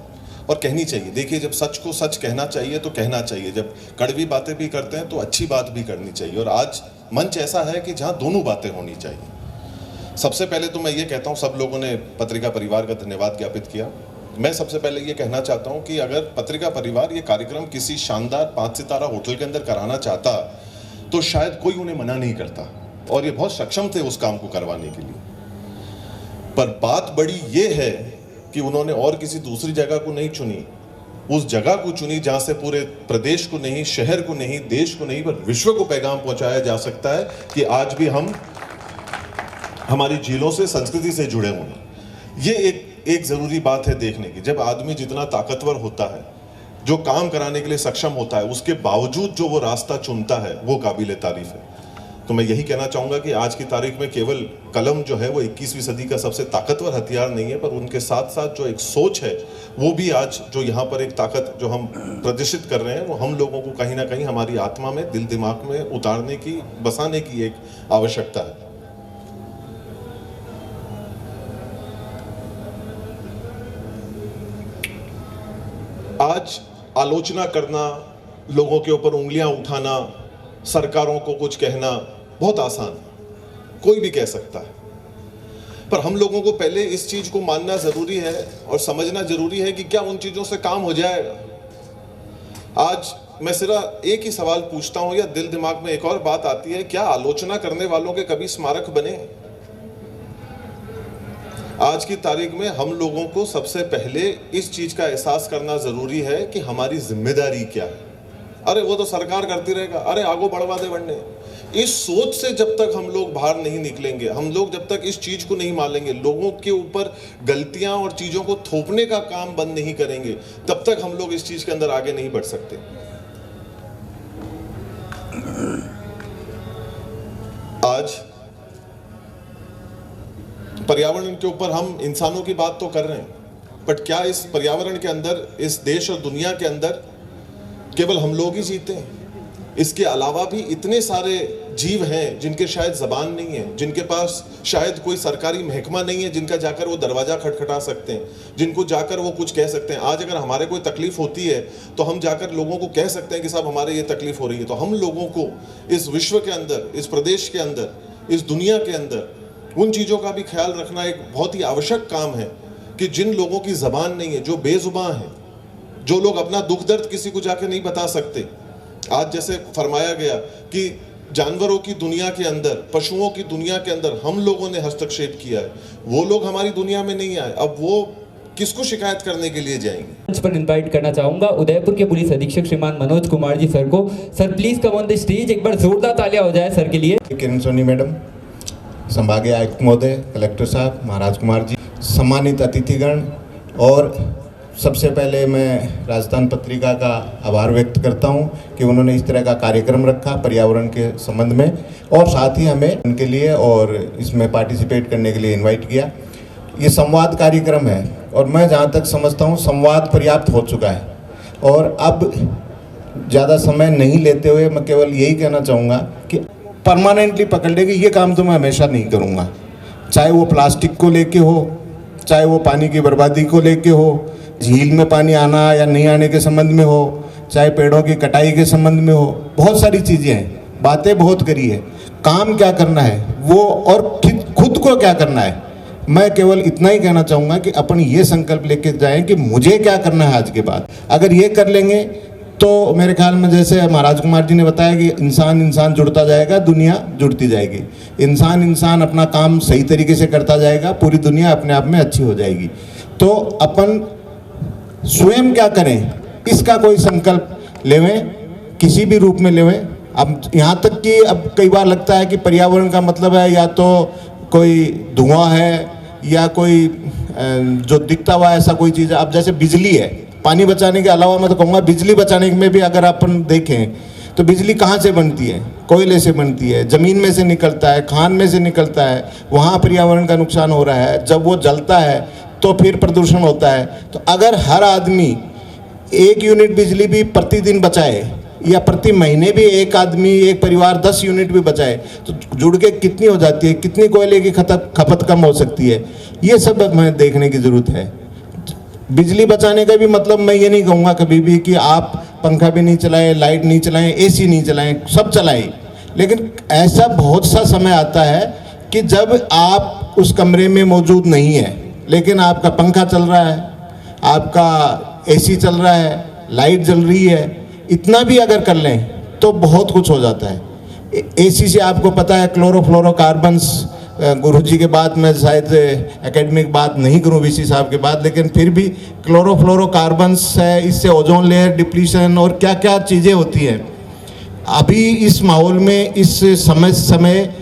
और कहनी चाहिए। देखिए, जब सच को सच कहना चाहिए तो कहना चाहिए, जब कड़वी बातें भी करते हैं तो अच्छी बात भी करनी चाहिए। और आज मंच ऐसा है कि जहाँ दोनों बातें होनी चाहिए। सबसे पहले तो मैं ये कहता हूँ, सब लोगों ने पत्रिका परिवार का धन्यवाद ज्ञापित किया। मैं सबसे पहले ये कहना चाहता हूँ कि अगर पत्रिका परिवार ये कार्यक्रम किसी शानदार 5 सितारा होटल के अंदर कराना चाहता तो शायद कोई उन्हें मना नहीं करता, और ये बहुत सक्षम थे उस काम को करवाने के लिए। पर बात बड़ी ये है कि उन्होंने और किसी दूसरी जगह को नहीं चुनी, उस जगह को चुनी जहां से पूरे प्रदेश को नहीं, शहर को नहीं, देश को नहीं, पर विश्व को पैगाम पहुंचाया जा सकता है कि आज भी हम हमारी झीलों से, संस्कृति से जुड़े हुए। ये एक जरूरी बात है देखने की। जब आदमी जितना ताकतवर होता है, जो काम कराने के लिए सक्षम होता है, उसके बावजूद जो वो रास्ता चुनता है, वो काबिल तारीफ है। तो मैं यही कहना चाहूँगा कि आज की तारीख में केवल कलम जो है वो 21वीं सदी का सबसे ताकतवर हथियार नहीं है, पर उनके साथ साथ जो एक सोच है वो भी आज जो यहाँ पर एक ताकत जो हम प्रदर्शित कर रहे हैं, वो हम लोगों को कहीं ना कहीं हमारी आत्मा में, दिल दिमाग में उतारने की, बसाने की एक आवश्यकता है। आज आलोचना करना, लोगों के ऊपर उंगलियां उठाना, सरकारों को कुछ कहना बहुत आसान है, कोई भी कह सकता है। पर हम लोगों को पहले इस चीज को मानना जरूरी है और समझना जरूरी है कि क्या उन चीजों से काम हो जाएगा। आज मैं सिर्फ एक ही सवाल पूछता हूं, या दिल दिमाग में एक और बात आती है, क्या आलोचना करने वालों के कभी स्मारक बने? आज की तारीख में हम लोगों को सबसे पहले इस चीज का एहसास करना जरूरी है कि हमारी जिम्मेदारी क्या है। अरे वो तो सरकार करती रहेगा, अरे आगो बढ़वा दे बढ़ने। इस सोच से जब तक हम लोग बाहर नहीं निकलेंगे, हम लोग जब तक इस चीज को नहीं मानेंगे, लोगों के ऊपर गलतियां और चीजों को थोपने का काम बंद नहीं करेंगे, तब तक हम लोग इस चीज के अंदर आगे नहीं बढ़ सकते। आज पर्यावरण के ऊपर हम इंसानों की बात तो कर रहे हैं, बट क्या इस पर्यावरण के अंदर, इस देश और दुनिया के अंदर केवल हम लोग ही जीते हैं? इसके अलावा भी इतने सारे जीव हैं जिनके शायद जबान नहीं है, जिनके पास शायद कोई सरकारी महकमा नहीं है जिनका जाकर वो दरवाजा खटखटा सकते हैं, जिनको जाकर वो कुछ कह सकते हैं। आज अगर हमारे कोई तकलीफ होती है तो हम जाकर लोगों को कह सकते हैं कि साहब हमारे ये तकलीफ हो रही है। तो हम लोगों को इस विश्व के अंदर, इस प्रदेश के अंदर, इस दुनिया के अंदर उन चीज़ों का भी ख्याल रखना एक बहुत ही आवश्यक काम है कि जिन लोगों की ज़बान नहीं है, जो बेजुबान हैं, जो लोग अपना दुख दर्द किसी को जाकर नहीं बता सकते। आज जैसे फरमाया गया कि जानवरों की दुनिया के अंदर, पशुओं की दुनिया के अंदर हम लोगों ने हस्तक्षेप किया है, वो लोग हमारी दुनिया में नहीं आए, अब वो किसको शिकायत करने के लिए जाएंगे? मंच पर इनवाइट करना चाहूंगा उदयपुर के पुलिस अधीक्षक श्रीमान मनोज कुमार जी सर को। Sir please come on the stage, एक बार जोरदार तालियां हो जाए सर के लिए। किरण सोनी मैडम, संभागीय आयुक्त महोदय, कलेक्टर साहब, महाराज कुमार जी, सम्मानित अतिथिगण, और सबसे पहले मैं राजस्थान पत्रिका का आभार व्यक्त करता हूं कि उन्होंने इस तरह का कार्यक्रम रखा पर्यावरण के संबंध में, और साथ ही हमें उनके लिए और इसमें पार्टिसिपेट करने के लिए इनवाइट किया। ये संवाद कार्यक्रम है और मैं जहां तक समझता हूं संवाद पर्याप्त हो चुका है, और अब ज़्यादा समय नहीं लेते हुए मैं केवल यही कहना चाहूँगा कि परमानेंटली पकड़ लेगी ये काम तो मैं हमेशा नहीं करूँगा, चाहे वो प्लास्टिक को लेके हो, चाहे वो पानी की बर्बादी को लेके हो, झील में पानी आना या नहीं आने के संबंध में हो, चाहे पेड़ों की कटाई के संबंध में हो। बहुत सारी चीज़ें हैं, बातें बहुत करी है, काम क्या करना है वो, और खुद को क्या करना है। मैं केवल इतना ही कहना चाहूँगा कि अपन ये संकल्प लेके जाएं कि मुझे क्या करना है आज के बाद। अगर ये कर लेंगे तो मेरे ख्याल में जैसे महाराज कुमार जी ने बताया कि इंसान इंसान जुड़ता जाएगा, दुनिया जुड़ती जाएगी। इंसान इंसान अपना काम सही तरीके से करता जाएगा, पूरी दुनिया अपने आप में अच्छी हो जाएगी। तो अपन स्वयं क्या करें इसका कोई संकल्प लेवें, किसी भी रूप में लेवें। अब यहाँ तक कि अब कई बार लगता है कि पर्यावरण का मतलब है या तो कोई धुआं है या कोई जो दिखता हुआ ऐसा कोई चीज़ है। अब जैसे बिजली है, पानी बचाने के अलावा मैं तो कहूँगा बिजली बचाने में भी अगर अपन देखें तो बिजली कहाँ से बनती है? कोयले से बनती है, ज़मीन में से निकलता है, खान में से निकलता है, वहाँ पर्यावरण का नुकसान हो रहा है। जब वो जलता है तो फिर प्रदूषण होता है। तो अगर हर आदमी 1 यूनिट बिजली भी प्रतिदिन बचाए या प्रति महीने भी एक आदमी, एक परिवार 10 यूनिट भी बचाए तो जुड़ के कितनी हो जाती है, कितनी कोयले की खपत कम हो सकती है, ये सब हमें देखने की ज़रूरत है। बिजली बचाने का भी मतलब मैं ये नहीं कहूँगा कभी भी कि आप पंखा भी नहीं चलाएं, लाइट नहीं चलाएं, AC नहीं चलाएं, सब चलाएं, लेकिन ऐसा बहुत सा समय आता है कि जब आप उस कमरे में मौजूद नहीं है, लेकिन आपका पंखा चल रहा है, आपका एसी चल रहा है, लाइट जल रही है, इतना भी अगर कर लें तो बहुत कुछ हो जाता है। एसी से आपको पता है क्लोरोफ्लोरोकार्बन्स, गुरुजी के बाद मैं शायद एकेडमिक बात नहीं करूं वीसी साहब के बाद, लेकिन फिर भी क्लोरोफ्लोरोकार्बन्स है, इससे ओजोन लेयर डिप्लीशन और क्या क्या चीज़ें होती हैं। अभी इस माहौल में इस समय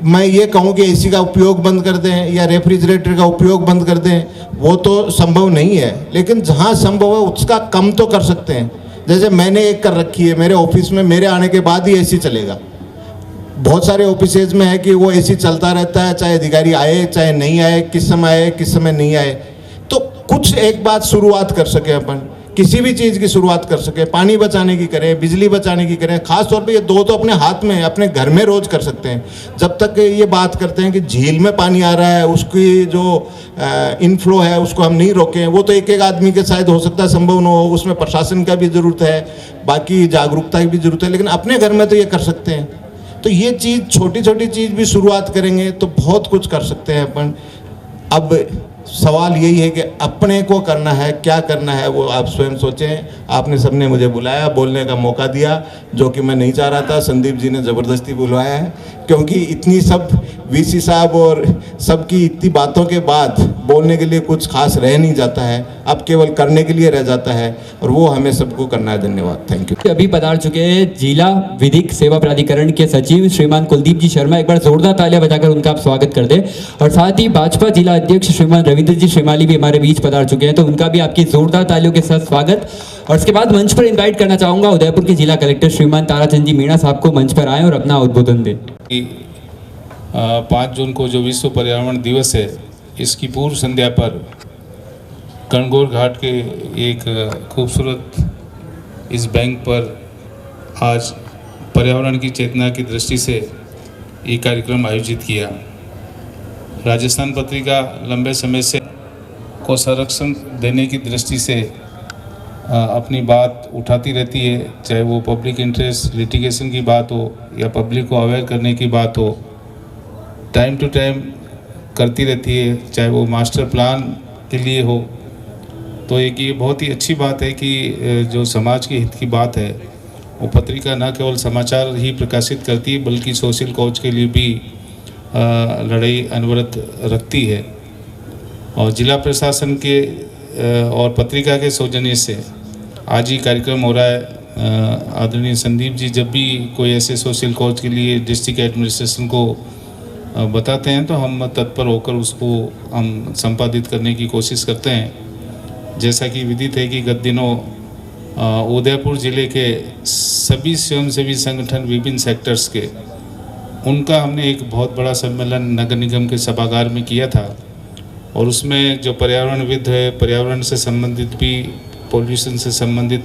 मैं ये कहूँ कि एसी का उपयोग बंद कर दें या रेफ्रिजरेटर का उपयोग बंद कर दें, वो तो संभव नहीं है, लेकिन जहाँ संभव है उसका कम तो कर सकते हैं। जैसे मैंने एक कर रखी है, मेरे ऑफिस में मेरे आने के बाद ही एसी चलेगा। बहुत सारे ऑफिसेज में है कि वो एसी चलता रहता है, चाहे अधिकारी आए चाहे नहीं आए, किस समय आए किस समय नहीं आए। तो कुछ एक बात शुरुआत कर सके, अपन किसी भी चीज़ की शुरुआत कर सके, पानी बचाने की करें, बिजली बचाने की करें। खास तौर पे ये दो तो अपने हाथ में, अपने घर में रोज़ कर सकते हैं। जब तक ये बात करते हैं कि झील में पानी आ रहा है, उसकी जो इनफ्लो है उसको हम नहीं रोकें, वो तो एक एक आदमी के शायद हो सकता है संभव न हो, उसमें प्रशासन का भी ज़रूरत है, बाकी जागरूकता की भी ज़रूरत है, लेकिन अपने घर में तो ये कर सकते हैं। तो ये चीज़, छोटी छोटी चीज़ भी शुरुआत करेंगे तो बहुत कुछ कर सकते हैं अपन। अब सवाल यही है कि अपने को करना है, क्या करना है वो आप स्वयं सोचें। आपने सबने मुझे बुलाया, बोलने का मौका दिया, जो कि मैं नहीं चाह रहा था। संदीप जी ने ज़बरदस्ती बुलवाया है, क्योंकि इतनी सब वीसी साहब और सबकी इतनी बातों के बाद बोलने के लिए कुछ खास रह नहीं जाता है, अब केवल करने के लिए रह जाता है, और वो हमें सबको करना है। धन्यवाद, थैंक यू। अभी पधार चुके हैं जिला विधिक सेवा प्राधिकरण के सचिव श्रीमान कुलदीप जी शर्मा, एक बार जोरदार तालियां बजाकर उनका आप स्वागत कर दें। और साथ ही भाजपा जिला अध्यक्ष श्रीमान रविंद्र जी श्रीमाली भी हमारे बीच पधार चुके हैं, तो उनका भी आपकी जोरदार तालियों के साथ स्वागत। और इसके बाद मंच पर इन्वाइट करना चाहूंगा उदयपुर के जिला कलेक्टर श्रीमान ताराचंद जी मीणा साहब को मंच पर आए और अपना उद्बोधन दें। 5 जून को जो विश्व पर्यावरण दिवस है, इसकी पूर्व संध्या पर कणगौर घाट के एक खूबसूरत इस बैंक पर आज पर्यावरण की चेतना की दृष्टि से ये कार्यक्रम आयोजित किया। राजस्थान पत्रिका लंबे समय से को संरक्षण देने की दृष्टि से अपनी बात उठाती रहती है, चाहे वो पब्लिक इंटरेस्ट लिटिगेशन की बात हो या पब्लिक को अवेयर करने की बात हो, टाइम टू टाइम करती रहती है, चाहे वो मास्टर प्लान के लिए हो। तो एक ये बहुत ही अच्छी बात है कि जो समाज के हित की बात है वो पत्रिका न केवल समाचार ही प्रकाशित करती है, बल्कि सोशल कॉज के लिए भी लड़ाई अनवरत रखती है। और जिला प्रशासन के और पत्रिका के सौजन्य से आज ही कार्यक्रम हो रहा है। आदरणीय संदीप जी जब भी कोई ऐसे सोशल कॉज के लिए डिस्ट्रिक्ट एडमिनिस्ट्रेशन को बताते हैं तो हम तत्पर होकर उसको हम संपादित करने की कोशिश करते हैं। जैसा कि विदित है कि गत दिनों उदयपुर ज़िले के सभी स्वयंसेवी संगठन विभिन्न सेक्टर्स के, उनका हमने एक बहुत बड़ा सम्मेलन नगर निगम के सभागार में किया था, और उसमें जो पर्यावरणविद है, पर्यावरण से संबंधित भी, पॉल्यूशन से संबंधित,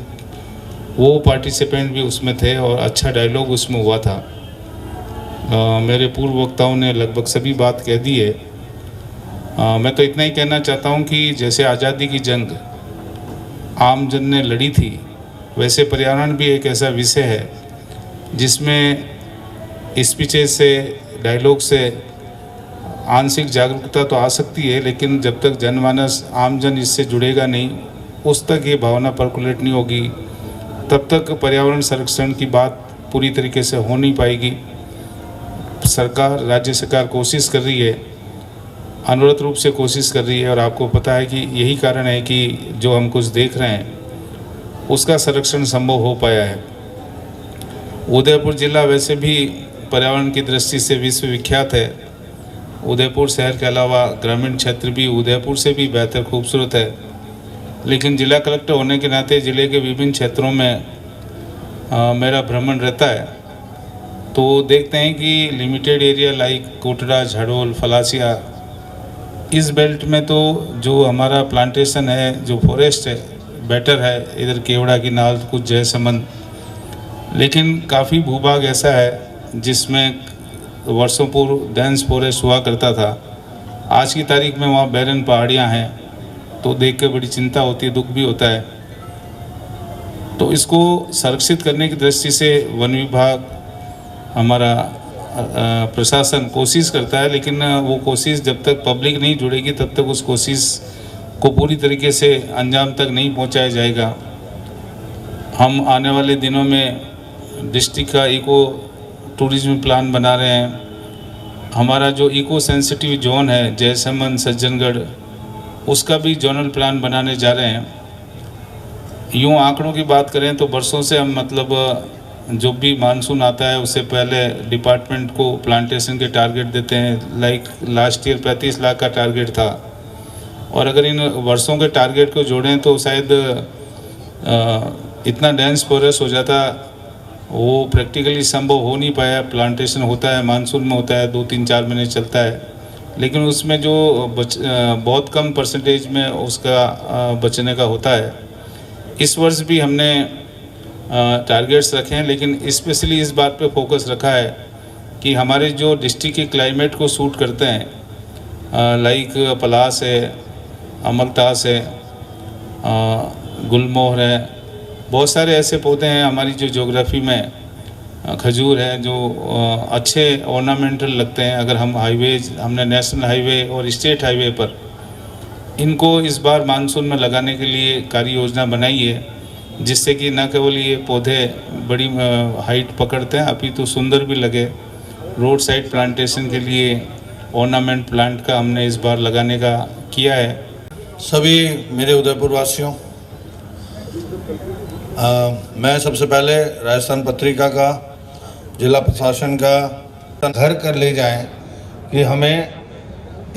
वो पार्टिसिपेंट भी उसमें थे और अच्छा डायलॉग उसमें हुआ था। मेरे पूर्व वक्ताओं ने लगभग सभी बात कह दी है। मैं तो इतना ही कहना चाहता हूँ कि जैसे आज़ादी की जंग आम जन ने लड़ी थी, वैसे पर्यावरण भी एक ऐसा विषय है जिसमें स्पीचेज से, डायलॉग से आंशिक जागरूकता तो आ सकती है, लेकिन जब तक जनमानस, आम जन इससे जुड़ेगा नहीं, उस तक ये भावना परकुलेट नहीं होगी, तब तक पर्यावरण संरक्षण की बात पूरी तरीके से हो नहीं पाएगी। सरकार, राज्य सरकार कोशिश कर रही है, अनवरत रूप से कोशिश कर रही है, और आपको पता है कि यही कारण है कि जो हम कुछ देख रहे हैं उसका संरक्षण संभव हो पाया है। उदयपुर जिला वैसे भी पर्यावरण की दृष्टि से विश्वविख्यात है। उदयपुर शहर के अलावा ग्रामीण क्षेत्र भी उदयपुर से भी बेहतर खूबसूरत है, लेकिन जिला कलेक्टर होने के नाते ज़िले के विभिन्न क्षेत्रों में मेरा भ्रमण रहता है, तो देखते हैं कि limited area like Kotra, Jhadol, Phalasiya, इस बेल्ट में तो जो हमारा प्लांटेशन है, जो फॉरेस्ट है, बेटर है। इधर केवड़ा की नाल, कुछ जयसमंद, लेकिन काफ़ी भूभाग ऐसा है जिसमें वर्षों पूर्व डेंस फॉरेस्ट हुआ करता था। आज की तारीख में वहाँ बैरन पहाड़ियाँ हैं, तो देख के बड़ी चिंता होती है, दुख भी होता है। तो इसको संरक्षित करने की दृष्टि से वन विभाग, हमारा प्रशासन कोशिश करता है, लेकिन वो कोशिश जब तक पब्लिक नहीं जुड़ेगी तब तक उस कोशिश को पूरी तरीके से अंजाम तक नहीं पहुंचाया जाएगा। हम आने वाले दिनों में डिस्ट्रिक्ट का इको टूरिज्म प्लान बना रहे हैं। हमारा जो इको सेंसिटिव जोन है जयसमंद सज्जनगढ़, उसका भी जोनल प्लान बनाने जा रहे हैं। यूँ आंकड़ों की बात करें तो बरसों से हम मतलब जो भी मानसून आता है उससे पहले डिपार्टमेंट को प्लांटेशन के टारगेट देते हैं। लाइक लास्ट ईयर 35 लाख का टारगेट था, और अगर इन वर्षों के टारगेट को जोड़ें तो शायद इतना डेंस फॉरेस्ट हो जाता, वो प्रैक्टिकली संभव हो नहीं पाया। प्लांटेशन होता है मानसून में, होता है 2-3-4 महीने चलता है, लेकिन उसमें जो बहुत कम परसेंटेज में उसका बचने का होता है। इस वर्ष भी हमने टारगेट्स रखे हैं, लेकिन स्पेशली इस बात पे फोकस रखा है कि हमारे जो डिस्ट्रिक्ट के क्लाइमेट को सूट करते हैं, लाइक पलास है, अमलतास है, गुलमोहर है, बहुत सारे ऐसे पौधे हैं हमारी जो ज्योग्राफी में, खजूर है जो अच्छे ऑर्नामेंटल लगते हैं। अगर हम हमने नेशनल हाईवे और स्टेट हाईवे पर इनको इस बार मानसून में लगाने के लिए कार्य योजना बनाई है, जिससे कि न केवल ये पौधे बड़ी हाइट पकड़ते हैं अपितु सुंदर भी लगे। रोड साइड प्लांटेशन के लिए ऑर्नामेंट प्लांट का हमने इस बार लगाने का किया है। सभी मेरे उदयपुर वासियों, मैं सबसे पहले राजस्थान पत्रिका का, जिला प्रशासन का घर कर ले जाएं कि हमें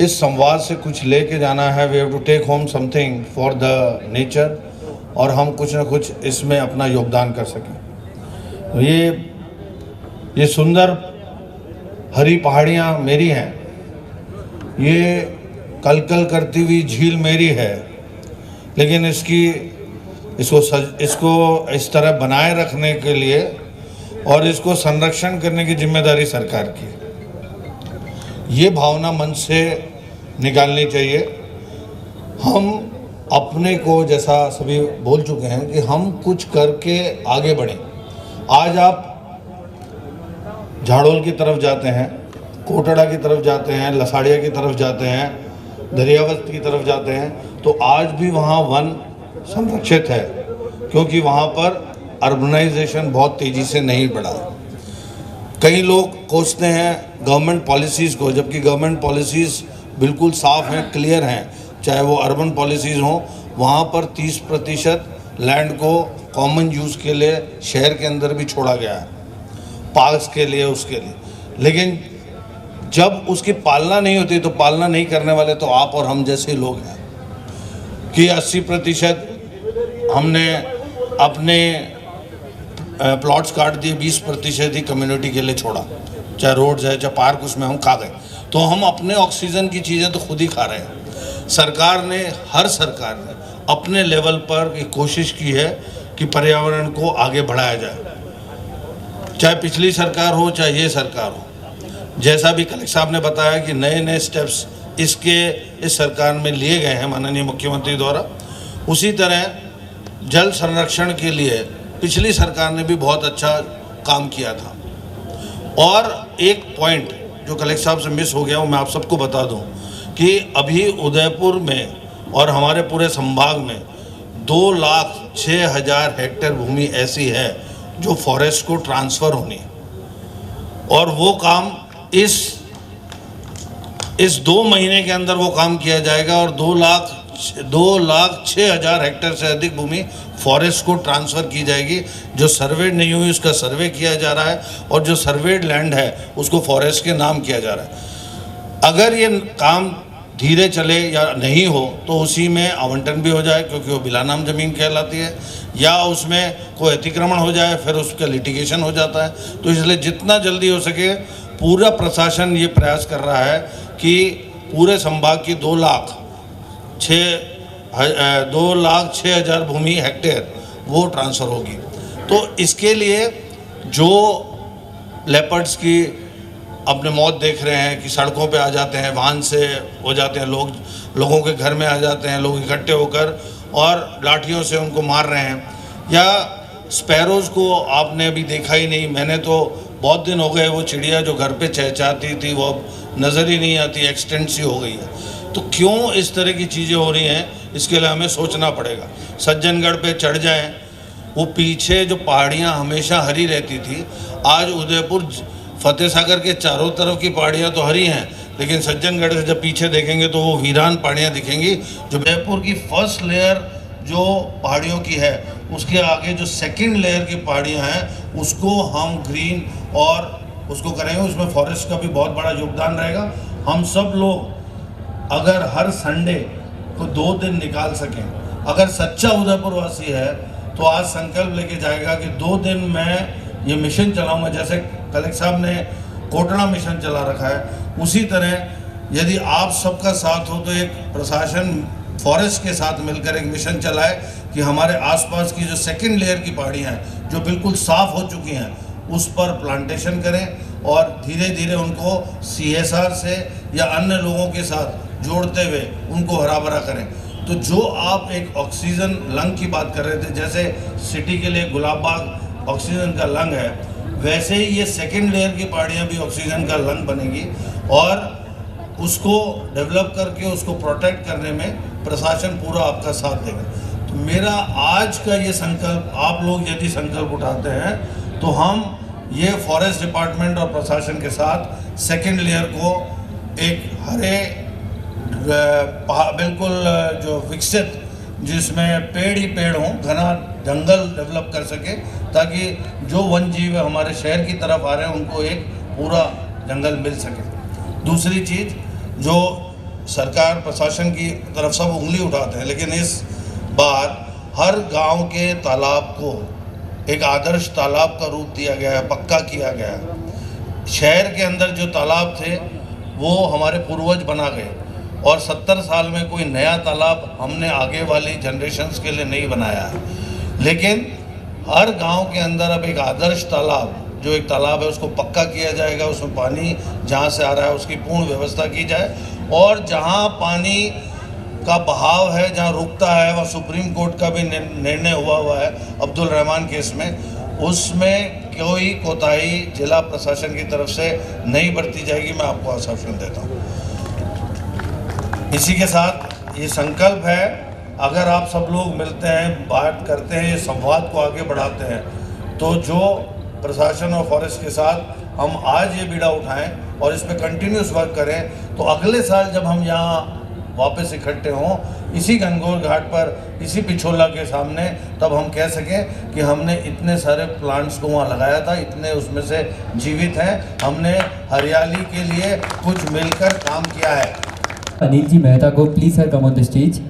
इस संवाद से कुछ लेके जाना है। We have to take home something for the nature, और हम कुछ ना कुछ इसमें अपना योगदान कर सकें। ये सुंदर हरी पहाड़ियाँ मेरी हैं, ये कलकल करती हुई झील मेरी है, लेकिन इसको इस तरह बनाए रखने के लिए और इसको संरक्षण करने की जिम्मेदारी सरकार की। ये भावना मन से निकालनी चाहिए। हम अपने को, जैसा सभी बोल चुके हैं, कि हम कुछ करके आगे बढ़ें। आज आप झाड़ोल की तरफ जाते हैं, कोटड़ा की तरफ जाते हैं, लसाड़िया की तरफ जाते हैं, दरियावत की तरफ जाते हैं, तो आज भी वहाँ वन संरक्षित है, क्योंकि वहाँ पर अर्बनाइजेशन बहुत तेज़ी से नहीं बढ़ा। कई लोग कोसते हैं गवर्नमेंट पॉलिसीज़ को, जबकि गवर्नमेंट पॉलिसीज़ बिल्कुल साफ़ हैं, क्लियर हैं। चाहे वो अर्बन पॉलिसीज़ हों, वहाँ पर 30% लैंड को कॉमन यूज़ के लिए शहर के अंदर भी छोड़ा गया है, पार्क्स के लिए, उसके लिए। लेकिन जब उसकी पालना नहीं होती तो पालना नहीं करने वाले तो आप और हम जैसे लोग हैं कि 80% हमने अपने प्लॉट्स काट दिए, 20% ही कम्युनिटी के लिए छोड़ा, चाहे रोड्स है चाहे पार्क, उसमें हम खा गए। तो हम अपने ऑक्सीजन की चीज़ें तो खुद ही खा रहे हैं। हर सरकार ने अपने लेवल पर एक कोशिश की है कि पर्यावरण को आगे बढ़ाया जाए, चाहे पिछली सरकार हो चाहे ये सरकार हो। जैसा भी कलेक्टर साहब ने बताया कि नए नए स्टेप्स इस सरकार में लिए गए हैं माननीय मुख्यमंत्री द्वारा, उसी तरह जल संरक्षण के लिए पिछली सरकार ने भी बहुत अच्छा काम किया था। और एक पॉइंट जो कलेक्टर साहब से मिस हो गया, वो मैं आप सबको बता दूं कि अभी उदयपुर में और हमारे पूरे संभाग में 2,06,000 हेक्टेयर भूमि ऐसी है जो फॉरेस्ट को ट्रांसफ़र होनी है, और वो काम इस 2 महीने के अंदर वो काम किया जाएगा, और 2,06,000 हेक्टेयर से अधिक भूमि फॉरेस्ट को ट्रांसफ़र की जाएगी। जो सर्वेड नहीं हुई उसका सर्वे किया जा रहा है, और जो सर्वेड लैंड है उसको फॉरेस्ट के नाम किया जा रहा है। अगर ये काम धीरे चले या नहीं हो तो उसी में आवंटन भी हो जाए, क्योंकि वो बिलानाम ज़मीन कहलाती है, या उसमें कोई अतिक्रमण हो जाए फिर उसका लिटिगेशन हो जाता है। तो इसलिए जितना जल्दी हो सके पूरा प्रशासन ये प्रयास कर रहा है कि पूरे संभाग की 2,06,000 भूमि हेक्टेयर वो ट्रांसफ़र होगी। तो इसके लिए जो लेपर्ड्स की अपने मौत देख रहे हैं कि सड़कों पे आ जाते हैं, वाहन से हो जाते हैं, लोगों के घर में आ जाते हैं, लोग इकट्ठे होकर और लाठियों से उनको मार रहे हैं, या स्पैरोज़ को आपने अभी देखा ही नहीं। मैंने तो बहुत दिन हो गए वो चिड़िया जो घर पे चहचहाती थी वो अब नज़र ही नहीं आती, एक्सटेंट सी हो गई है। तो क्यों इस तरह की चीज़ें हो रही हैं, इसके लिए हमें सोचना पड़ेगा। सज्जनगढ़ पे चढ़ जाएं, वो पीछे जो पहाड़ियाँ हमेशा हरी रहती थी, आज उदयपुर फतेह सागर के चारों तरफ की पहाड़ियाँ तो हरी हैं, लेकिन सज्जनगढ़ से जब पीछे देखेंगे तो वो वीरान पहाड़ियाँ दिखेंगी। जो उदयपुर की फर्स्ट लेयर जो पहाड़ियों की है, उसके आगे जो सेकंड लेयर की पहाड़ियाँ हैं उसको हम ग्रीन और उसको करेंगे। उसमें फॉरेस्ट का भी बहुत बड़ा योगदान रहेगा। हम सब लोग अगर हर संडे को 2 दिन निकाल सकें, अगर सच्चा उदयपुर वासी है तो आज संकल्प लेके जाएगा कि 2 दिन मैं ये मिशन चलाऊंगा। जैसे कलेक्टर साहब ने कोटड़ा मिशन चला रखा है, उसी तरह यदि आप सबका साथ हो तो एक प्रशासन फॉरेस्ट के साथ मिलकर एक मिशन चलाए कि हमारे आसपास की जो सेकंड लेयर की पहाड़ियाँ हैं जो बिल्कुल साफ़ हो चुकी हैं उस पर प्लांटेशन करें और धीरे धीरे उनको CSR से या अन्य लोगों के साथ जोड़ते हुए उनको हरा भरा करें। तो जो आप एक ऑक्सीजन लंग की बात कर रहे थे, जैसे सिटी के लिए गुलाब बाग ऑक्सीजन का लंग है, वैसे ही ये सेकंड लेयर की पहाड़ियाँ भी ऑक्सीजन का लंग बनेगी और उसको डेवलप करके उसको प्रोटेक्ट करने में प्रशासन पूरा आपका साथ देगा। तो मेरा आज का ये संकल्प, आप लोग यदि संकल्प उठाते हैं तो हम ये फॉरेस्ट डिपार्टमेंट और प्रशासन के साथ सेकंड लेयर को एक हरे बिल्कुल जो विकसित, जिसमें पेड़ ही पेड़ हों, घना जंगल डेवलप कर सके, ताकि जो वन जीव हमारे शहर की तरफ आ रहे हैं उनको एक पूरा जंगल मिल सके। दूसरी चीज़, जो सरकार प्रशासन की तरफ सब उंगली उठाते हैं, लेकिन इस बार हर गांव के तालाब को एक आदर्श तालाब का रूप दिया गया है, पक्का किया गया है। शहर के अंदर जो तालाब थे वो हमारे पूर्वज बना गए और 70 साल में कोई नया तालाब हमने आगे वाली जनरेशन्स के लिए नहीं बनाया है। लेकिन हर गांव के अंदर अब एक आदर्श तालाब, जो एक तालाब है उसको पक्का किया जाएगा, उसमें पानी जहां से आ रहा है उसकी पूर्ण व्यवस्था की जाए और जहां पानी का बहाव है, जहां रुकता है, वह सुप्रीम कोर्ट का भी निर्णय हुआ है अब्दुल रहमान केस में, उसमें कोई कोताही जिला प्रशासन की तरफ से नहीं बरती जाएगी, मैं आपको आश्वासन देता हूँ। इसी के साथ ये संकल्प है, अगर आप सब लोग मिलते हैं, बात करते हैं, ये संवाद को आगे बढ़ाते हैं, तो जो प्रशासन और फॉरेस्ट के साथ हम आज ये बीड़ा उठाएं और इस पर कंटिन्यूस वर्क करें, तो अगले साल जब हम यहाँ वापस इकट्ठे हों इसी गणगौर घाट पर, इसी पिछोला के सामने, तब हम कह सकें कि हमने इतने सारे प्लांट्स को वहाँ लगाया था, इतने उसमें से जीवित हैं, हमने हरियाली के लिए कुछ मिलकर काम किया है। अनिल जी मेहता को please sir come on the stage.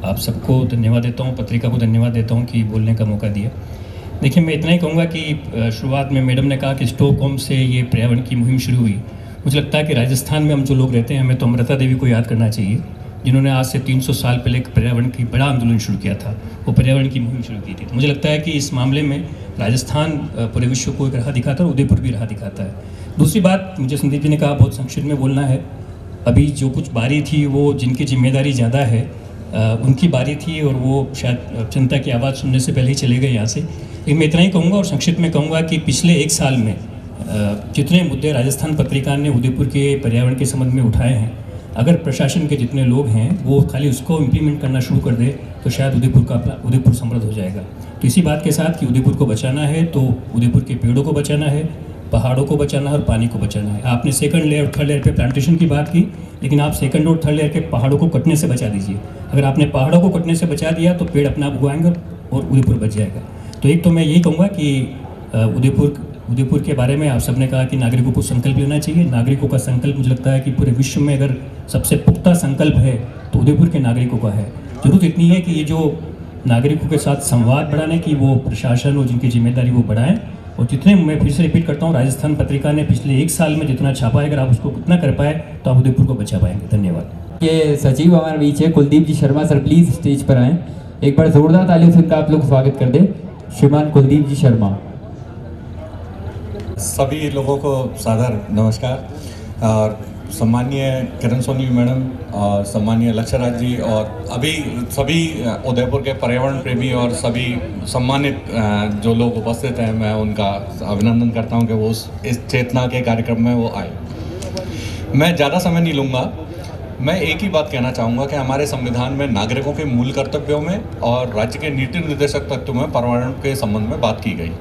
आप सबको धन्यवाद देता हूँ, पत्रिका को धन्यवाद देता हूँ कि बोलने का मौका दिया। देखिए, मैं इतना ही कहूँगा कि शुरुआत में मैडम ने कहा कि स्टॉकहोम से ये पर्यावरण की मुहिम शुरू हुई। मुझे लगता है कि राजस्थान में हम जो लोग रहते हैं, हमें तो अमृता देवी को याद करना चाहिए, जिन्होंने आज से 300 साल पहले एक पर्यावरण की बड़ा आंदोलन शुरू किया था, वो पर्यावरण की मुहिम शुरू की थी। तो मुझे लगता है कि इस मामले में राजस्थान पूरे विश्व को एक राह दिखाता है, उदयपुर भी राह दिखाता है। दूसरी बात, मुझे संदीप जी ने कहा, बहुत संक्षिप्त में बोलना है, अभी जो कुछ बारी थी वो जिनकी जिम्मेदारी ज़्यादा है उनकी बारी थी और वो शायद जनता की आवाज़ सुनने से पहले ही चले गए यहाँ से। लेकिन मैं इतना ही कहूँगा और संक्षिप्त में कहूँगा कि पिछले 1 साल में जितने मुद्दे राजस्थान पत्रिका ने उदयपुर के पर्यावरण के संबंध में उठाए हैं, अगर प्रशासन के जितने लोग हैं वो खाली उसको इम्प्लीमेंट करना शुरू कर दे तो शायद उदयपुर समृद्ध हो जाएगा। तो इसी बात के साथ कि उदयपुर को बचाना है तो उदयपुर के पेड़ों को बचाना है, पहाड़ों को बचाना है और पानी को बचाना है। आपने सेकंड लेयर, थर्ड लेयर पे प्लांटेशन की बात की, लेकिन आप सेकंड और थर्ड लेयर के पहाड़ों को कटने से बचा दीजिए। अगर आपने पहाड़ों को कटने से बचा दिया तो पेड़ अपने आप उगाएंगे और उदयपुर बच जाएगा। तो एक तो मैं यही कहूँगा कि उदयपुर के बारे में आप सबने कहा कि नागरिकों को संकल्प लेना चाहिए। नागरिकों का संकल्प मुझे लगता है कि पूरे विश्व में अगर सबसे पुख्ता संकल्प है तो उदयपुर के नागरिकों का है। जरूरत इतनी है कि ये जो नागरिकों के साथ संवाद बढ़ाने की वो प्रशासन और जिनकी जिम्मेदारी वो बढ़ाएं। और जितने, मैं फिर से रिपीट करता हूँ, राजस्थान पत्रिका ने पिछले 1 साल में जितना छापा है, अगर आप उसको कितना कर पाए तो आप उदयपुर को बचा पाएंगे। धन्यवाद। ये सचिव हमारे बीच है, कुलदीप जी शर्मा सर, प्लीज स्टेज पर आएँ। एक बार जोरदार तालियों से उनका आप लोग स्वागत कर दें। श्रीमान कुलदीप जी शर्मा। सभी लोगों को सादर नमस्कार। और सम्मानीय किरण सोनी मैडम और सम्मानीय लक्ष्यराज जी और अभी सभी उदयपुर के पर्यावरण प्रेमी और सभी सम्मानित जो लोग उपस्थित हैं, मैं उनका अभिनंदन करता हूं कि वो इस चेतना के कार्यक्रम में वो आए। मैं ज़्यादा समय नहीं लूँगा। मैं एक ही बात कहना चाहूँगा कि हमारे संविधान में नागरिकों के मूल कर्तव्यों में और राज्य के नीति निर्देशक तत्वों में पर्यावरण के संबंध में बात की गई।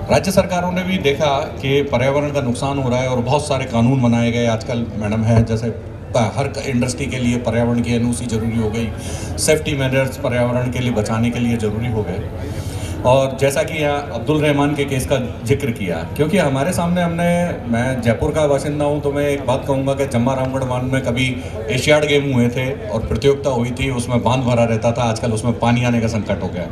राज्य सरकारों ने भी देखा कि पर्यावरण का नुकसान हो रहा है और बहुत सारे कानून बनाए गए। आजकल मैडम है जैसे हर इंडस्ट्री के लिए पर्यावरण की एनओसी जरूरी हो गई, सेफ्टी मेजर्स पर्यावरण के लिए बचाने के लिए ज़रूरी हो गए। और जैसा कि यहाँ अब्दुल रहमान के केस का जिक्र किया, क्योंकि हमारे सामने मैं जयपुर का बाशिंदा हूँ तो मैं एक बात कहूँगा कि जम्मा रामगढ़ बांध में कभी एशियाड गेम हुए थे और प्रतियोगिता हुई थी, उसमें बांध भरा रहता था, आजकल उसमें पानी आने का संकट हो गया।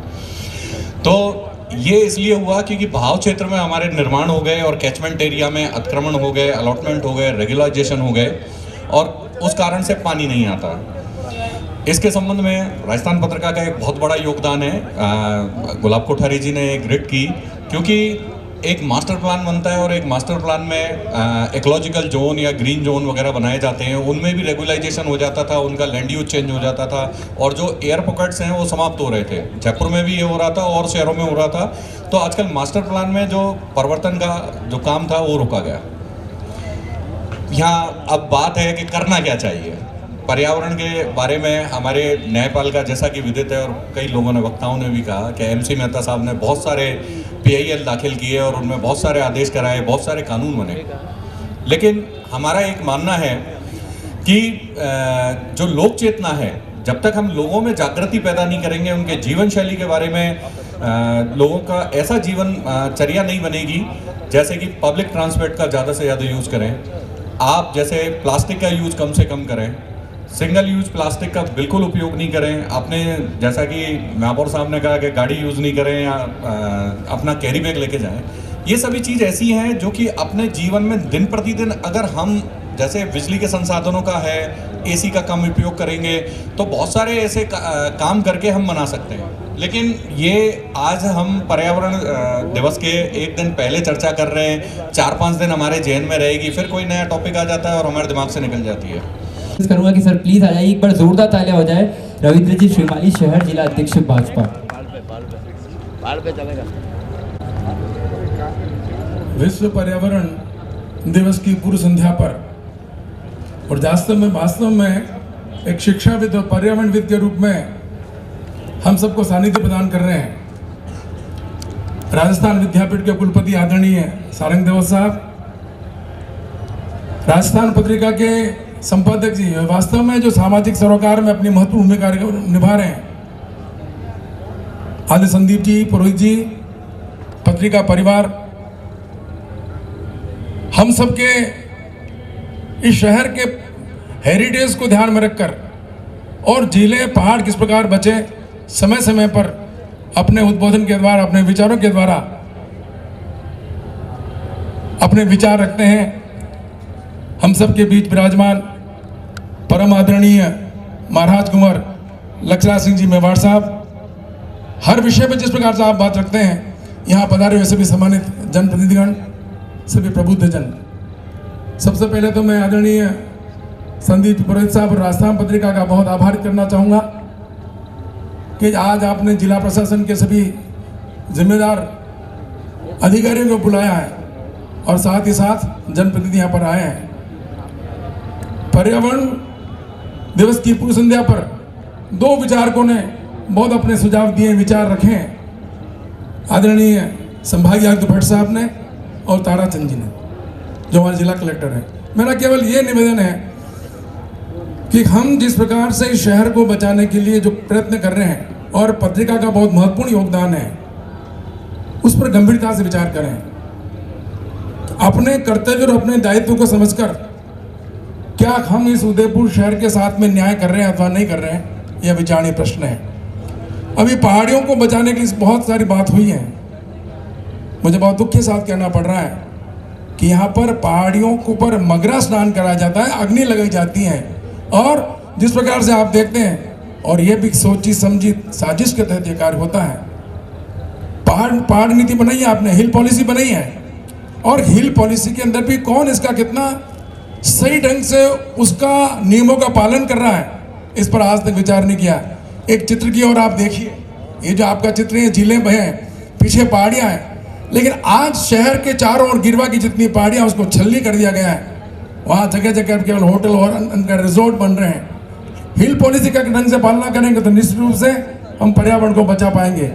तो ये इसलिए हुआ क्योंकि बहाव क्षेत्र में हमारे निर्माण हो गए और कैचमेंट एरिया में अतिक्रमण हो गए, अलॉटमेंट हो गए, रेगुलाइजेशन हो गए और उस कारण से पानी नहीं आता। इसके संबंध में राजस्थान पत्रिका का एक बहुत बड़ा योगदान है। गुलाब कोठारी जी ने एक रिट की, क्योंकि एक मास्टर प्लान बनता है और एक मास्टर प्लान में इकोलॉजिकल जोन या ग्रीन जोन वगैरह बनाए जाते हैं, उनमें भी रेगुलाइजेशन हो जाता था, उनका लैंड यूज चेंज हो जाता था और जो एयर पॉकेट्स हैं वो समाप्त हो रहे थे। जयपुर में भी ये हो रहा था और शहरों में हो रहा था। तो आजकल मास्टर प्लान में जो परिवर्तन का जो काम था वो रुका गया। यहाँ अब बात है कि करना क्या चाहिए। पर्यावरण के बारे में हमारे न्यायपालिका जैसा कि विदित है और कई लोगों ने वक्ताओं ने भी कहा कि MC मेहता साहब ने बहुत सारे PIL दाखिल किए और उनमें बहुत सारे आदेश कराए, बहुत सारे कानून बने। लेकिन हमारा एक मानना है कि जो लोक चेतना है, जब तक हम लोगों में जागृति पैदा नहीं करेंगे, उनके जीवन शैली के बारे में लोगों का ऐसा जीवन चर्या नहीं बनेगी जैसे कि पब्लिक ट्रांसपोर्ट का ज़्यादा से ज़्यादा यूज़ करें, आप जैसे प्लास्टिक का यूज़ कम से कम करें, सिंगल यूज प्लास्टिक का बिल्कुल उपयोग नहीं करें। आपने जैसा कि महापौर साहब ने कहा कि गाड़ी यूज़ नहीं करें या अपना कैरी बैग लेके जाएं। ये सभी चीज़ ऐसी हैं जो कि अपने जीवन में दिन प्रतिदिन अगर हम जैसे बिजली के संसाधनों का है, AC का कम उपयोग करेंगे तो बहुत सारे ऐसे काम करके हम मना सकते हैं। लेकिन ये आज हम पर्यावरण दिवस के एक दिन पहले चर्चा कर रहे हैं, 4-5 दिन हमारे जहन में रहेगी, फिर कोई नया टॉपिक आ जाता है और हमारे दिमाग से निकल जाती है। करूंगा कि सर प्लीज आ जाइए, एक बार जोरदार तालियां हो जाए। रविंद्र जी श्रीमाली, शहर जिला अध्यक्ष भाजपा। विश्व पर्यावरण दिवस की पूर्व संध्या पर और वास्तव में एक शिक्षाविद और पर्यावरणविद के रूप में हम सबको सानिध्य प्रदान कर रहे हैं राजस्थान विद्यापीठ के कुलपति आदरणीय सारंग देव साहब, राजस्थान पत्रिका के संपादक जी, वास्तव में जो सामाजिक सरोकार में अपनी महत्वपूर्ण भूमिका निभा रहे हैं, आदि संदीप जी, पुरोहित जी, पत्रिका परिवार, हम सबके इस शहर के हेरिटेज को ध्यान में रखकर और जिले पहाड़ किस प्रकार बचे, समय समय पर अपने उद्बोधन के द्वारा, अपने विचारों के द्वारा अपने विचार रखते हैं। हम सबके बीच विराजमान परम आदरणीय महाराज कुंवर लक्ष्यराज सिंह जी मेवाड़ साहब, हर विषय पर जिस प्रकार से आप बात रखते हैं, यहाँ पधारे हुए सभी सम्मानित जनप्रतिनिधिगण, सभी प्रबुद्ध जन, सबसे पहले तो मैं आदरणीय संदीप पुरोहित साहब और राजस्थान पत्रिका का बहुत आभार करना चाहूँगा कि आज आपने जिला प्रशासन के सभी जिम्मेदार अधिकारियों को बुलाया है और साथ ही साथ जनप्रतिनिधि यहाँ पर आए हैं। पर्यावरण दिवस की पूर्व संध्या पर दो विचारकों ने बहुत अपने सुझाव दिए, विचार रखे हैं, आदरणीय संभागीय आयुक्त भट्ट साहब ने और ताराचंद जी ने, जो हमारे जिला कलेक्टर हैं। मेरा केवल ये निवेदन है कि हम जिस प्रकार से इस शहर को बचाने के लिए जो प्रयत्न कर रहे हैं और पत्रिका का बहुत महत्वपूर्ण योगदान है, उस पर गंभीरता से विचार करें। अपने कर्तव्य और अपने दायित्व को समझकर क्या हम इस उदयपुर शहर के साथ में न्याय कर रहे हैं अथवा नहीं कर रहे हैं, यह विचारणीय प्रश्न है। अभी पहाड़ियों को बचाने की बहुत सारी बात हुई है। मुझे बहुत दुख के साथ कहना पड़ रहा है कि यहाँ पर पहाड़ियों के ऊपर मगरा स्नान कराया जाता है, अग्नि लगाई जाती है, और जिस प्रकार से आप देखते हैं, और यह भी सोची समझी साजिश के तहत ये कार्य होता है। पहाड़ नीति बनाई है आपने, हिल पॉलिसी बनाई है, और हिल पॉलिसी के अंदर भी कौन इसका कितना सही ढंग से उसका नियमों का पालन कर रहा है, इस पर आज तक विचार नहीं किया। एक चित्र की ओर आप देखिए, ये जो आपका चित्र है, झीलें हैं, पीछे पहाड़ियाँ हैं, लेकिन आज शहर के चारों ओर गिरवा की जितनी पहाड़ियाँ उसको छलनी कर दिया गया है। वहाँ जगह जगह केवल होटल और उनका रिजोर्ट बन रहे हैं। हिल पॉलिसी का ढंग से पालना करेंगे तो निश्चित रूप से हम पर्यावरण को बचा पाएंगे।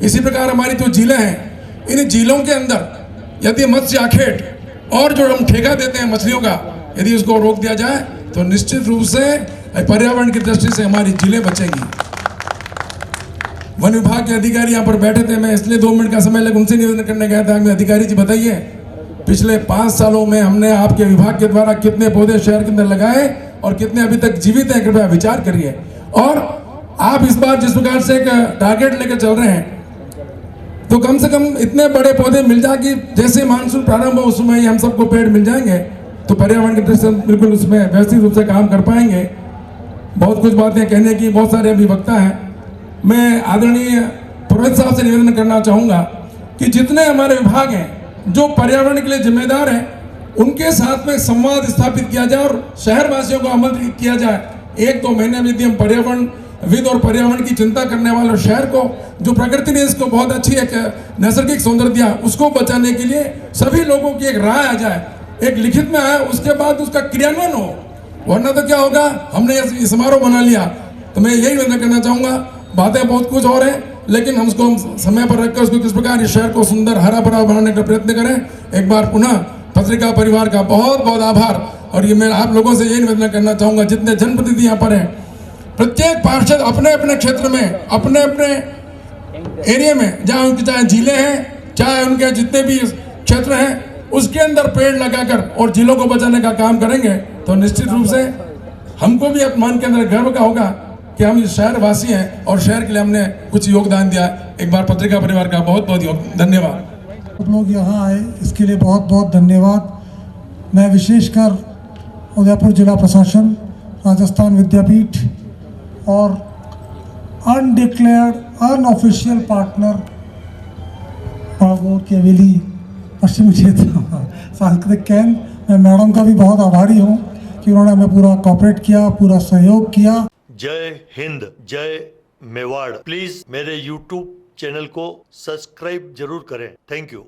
इसी प्रकार हमारी जो झीलें हैं, इन झीलों के अंदर यदि मत्स्य आखेट और जो हम ठेका देते हैं मछलियों का, यदि उसको रोक दिया जाए तो निश्चित रूप से पर्यावरण की दृष्टि से हमारी झीलें बचेंगी। वन विभाग के अधिकारी यहाँ पर बैठे थे, मैं इसलिए 2 मिनट का समय लगा उनसे निवेदन करने गया था। अधिकारी जी बताइए, पिछले 5 सालों में हमने आपके विभाग के द्वारा कितने पौधे शहर के अंदर लगाए और कितने अभी तक जीवित हैं, कृपया विचार करिए। और आप इस बार जिस प्रकार से एक टारगेट लेकर चल रहे हैं, तो कम से कम इतने बड़े पौधे मिल जाए कि जैसे मानसून प्रारंभ हो उस समय ही हम सबको पेड़ मिल जाएंगे, तो पर्यावरण की दृष्टि से बिल्कुल उसमें व्यवस्थित रूप से काम कर पाएंगे। बहुत कुछ बातें कहने की, बहुत सारे अभिवक्ता हैं। मैं आदरणीय पुरोहित साहब से निवेदन करना चाहूँगा कि जितने हमारे विभाग हैं जो पर्यावरण के लिए जिम्मेदार हैं, उनके साथ में संवाद स्थापित किया जाए और शहरवासियों को आमंत्रित किया जाए। 1-2 महीने में यदि हम पर्यावरणविद और पर्यावरण की चिंता करने वाले शहर को, जो प्रकृति ने इसको बहुत अच्छी एक नैसर्गिक सौंदर्य दिया, उसको बचाने के लिए सभी लोगों की एक राय आ जाए, एक लिखित में आए, उसके बाद उसका क्रियान्वयन हो। वरना तो क्या होगा, हमने ये समारोह बना लिया। तो मैं यही निवेदन करना चाहूँगा, बातें बहुत कुछ और हैं, लेकिन हम उसको समय पर रखकर उसको किस प्रकार इस शहर को सुंदर हरा भरा बनाने का प्रयत्न करें। एक बार पुनः पत्रिका परिवार का बहुत बहुत आभार। और ये मैं आप लोगों से यही निवेदन करना चाहूँगा, जितने जनप्रतिनिधि यहाँ पर हैं, प्रत्येक पार्षद अपने अपने क्षेत्र में, अपने अपने एरिया में, जहाँ उनकी चाहे झीलें हैं, चाहे उनके जितने भी क्षेत्र हैं, उसके अंदर पेड़ लगाकर और झीलों को बचाने का काम करेंगे, तो निश्चित रूप से हमको भी अपमान के अंदर गर्व का होगा कि हम शहरवासी हैं और शहर के लिए हमने कुछ योगदान दिया। एक बार पत्रिका परिवार का बहुत बहुत धन्यवाद। आप लोग यहाँ आए इसके लिए बहुत बहुत धन्यवाद। मैं विशेषकर उदयपुर जिला प्रशासन, राजस्थान विद्यापीठ और अनडिक्लेयर्ड अनऑफिशियल पार्टनर बागोर की हवेली पश्चिमी क्षेत्र सांस्कृतिक केंद्र, मैं मैडम का भी बहुत आभारी हूँ कि उन्होंने हमें पूरा कोऑपरेट किया, पूरा सहयोग किया। जय हिंद, जय मेवाड़। प्लीज मेरे YouTube चैनल को सब्सक्राइब जरूर करें। Thank you.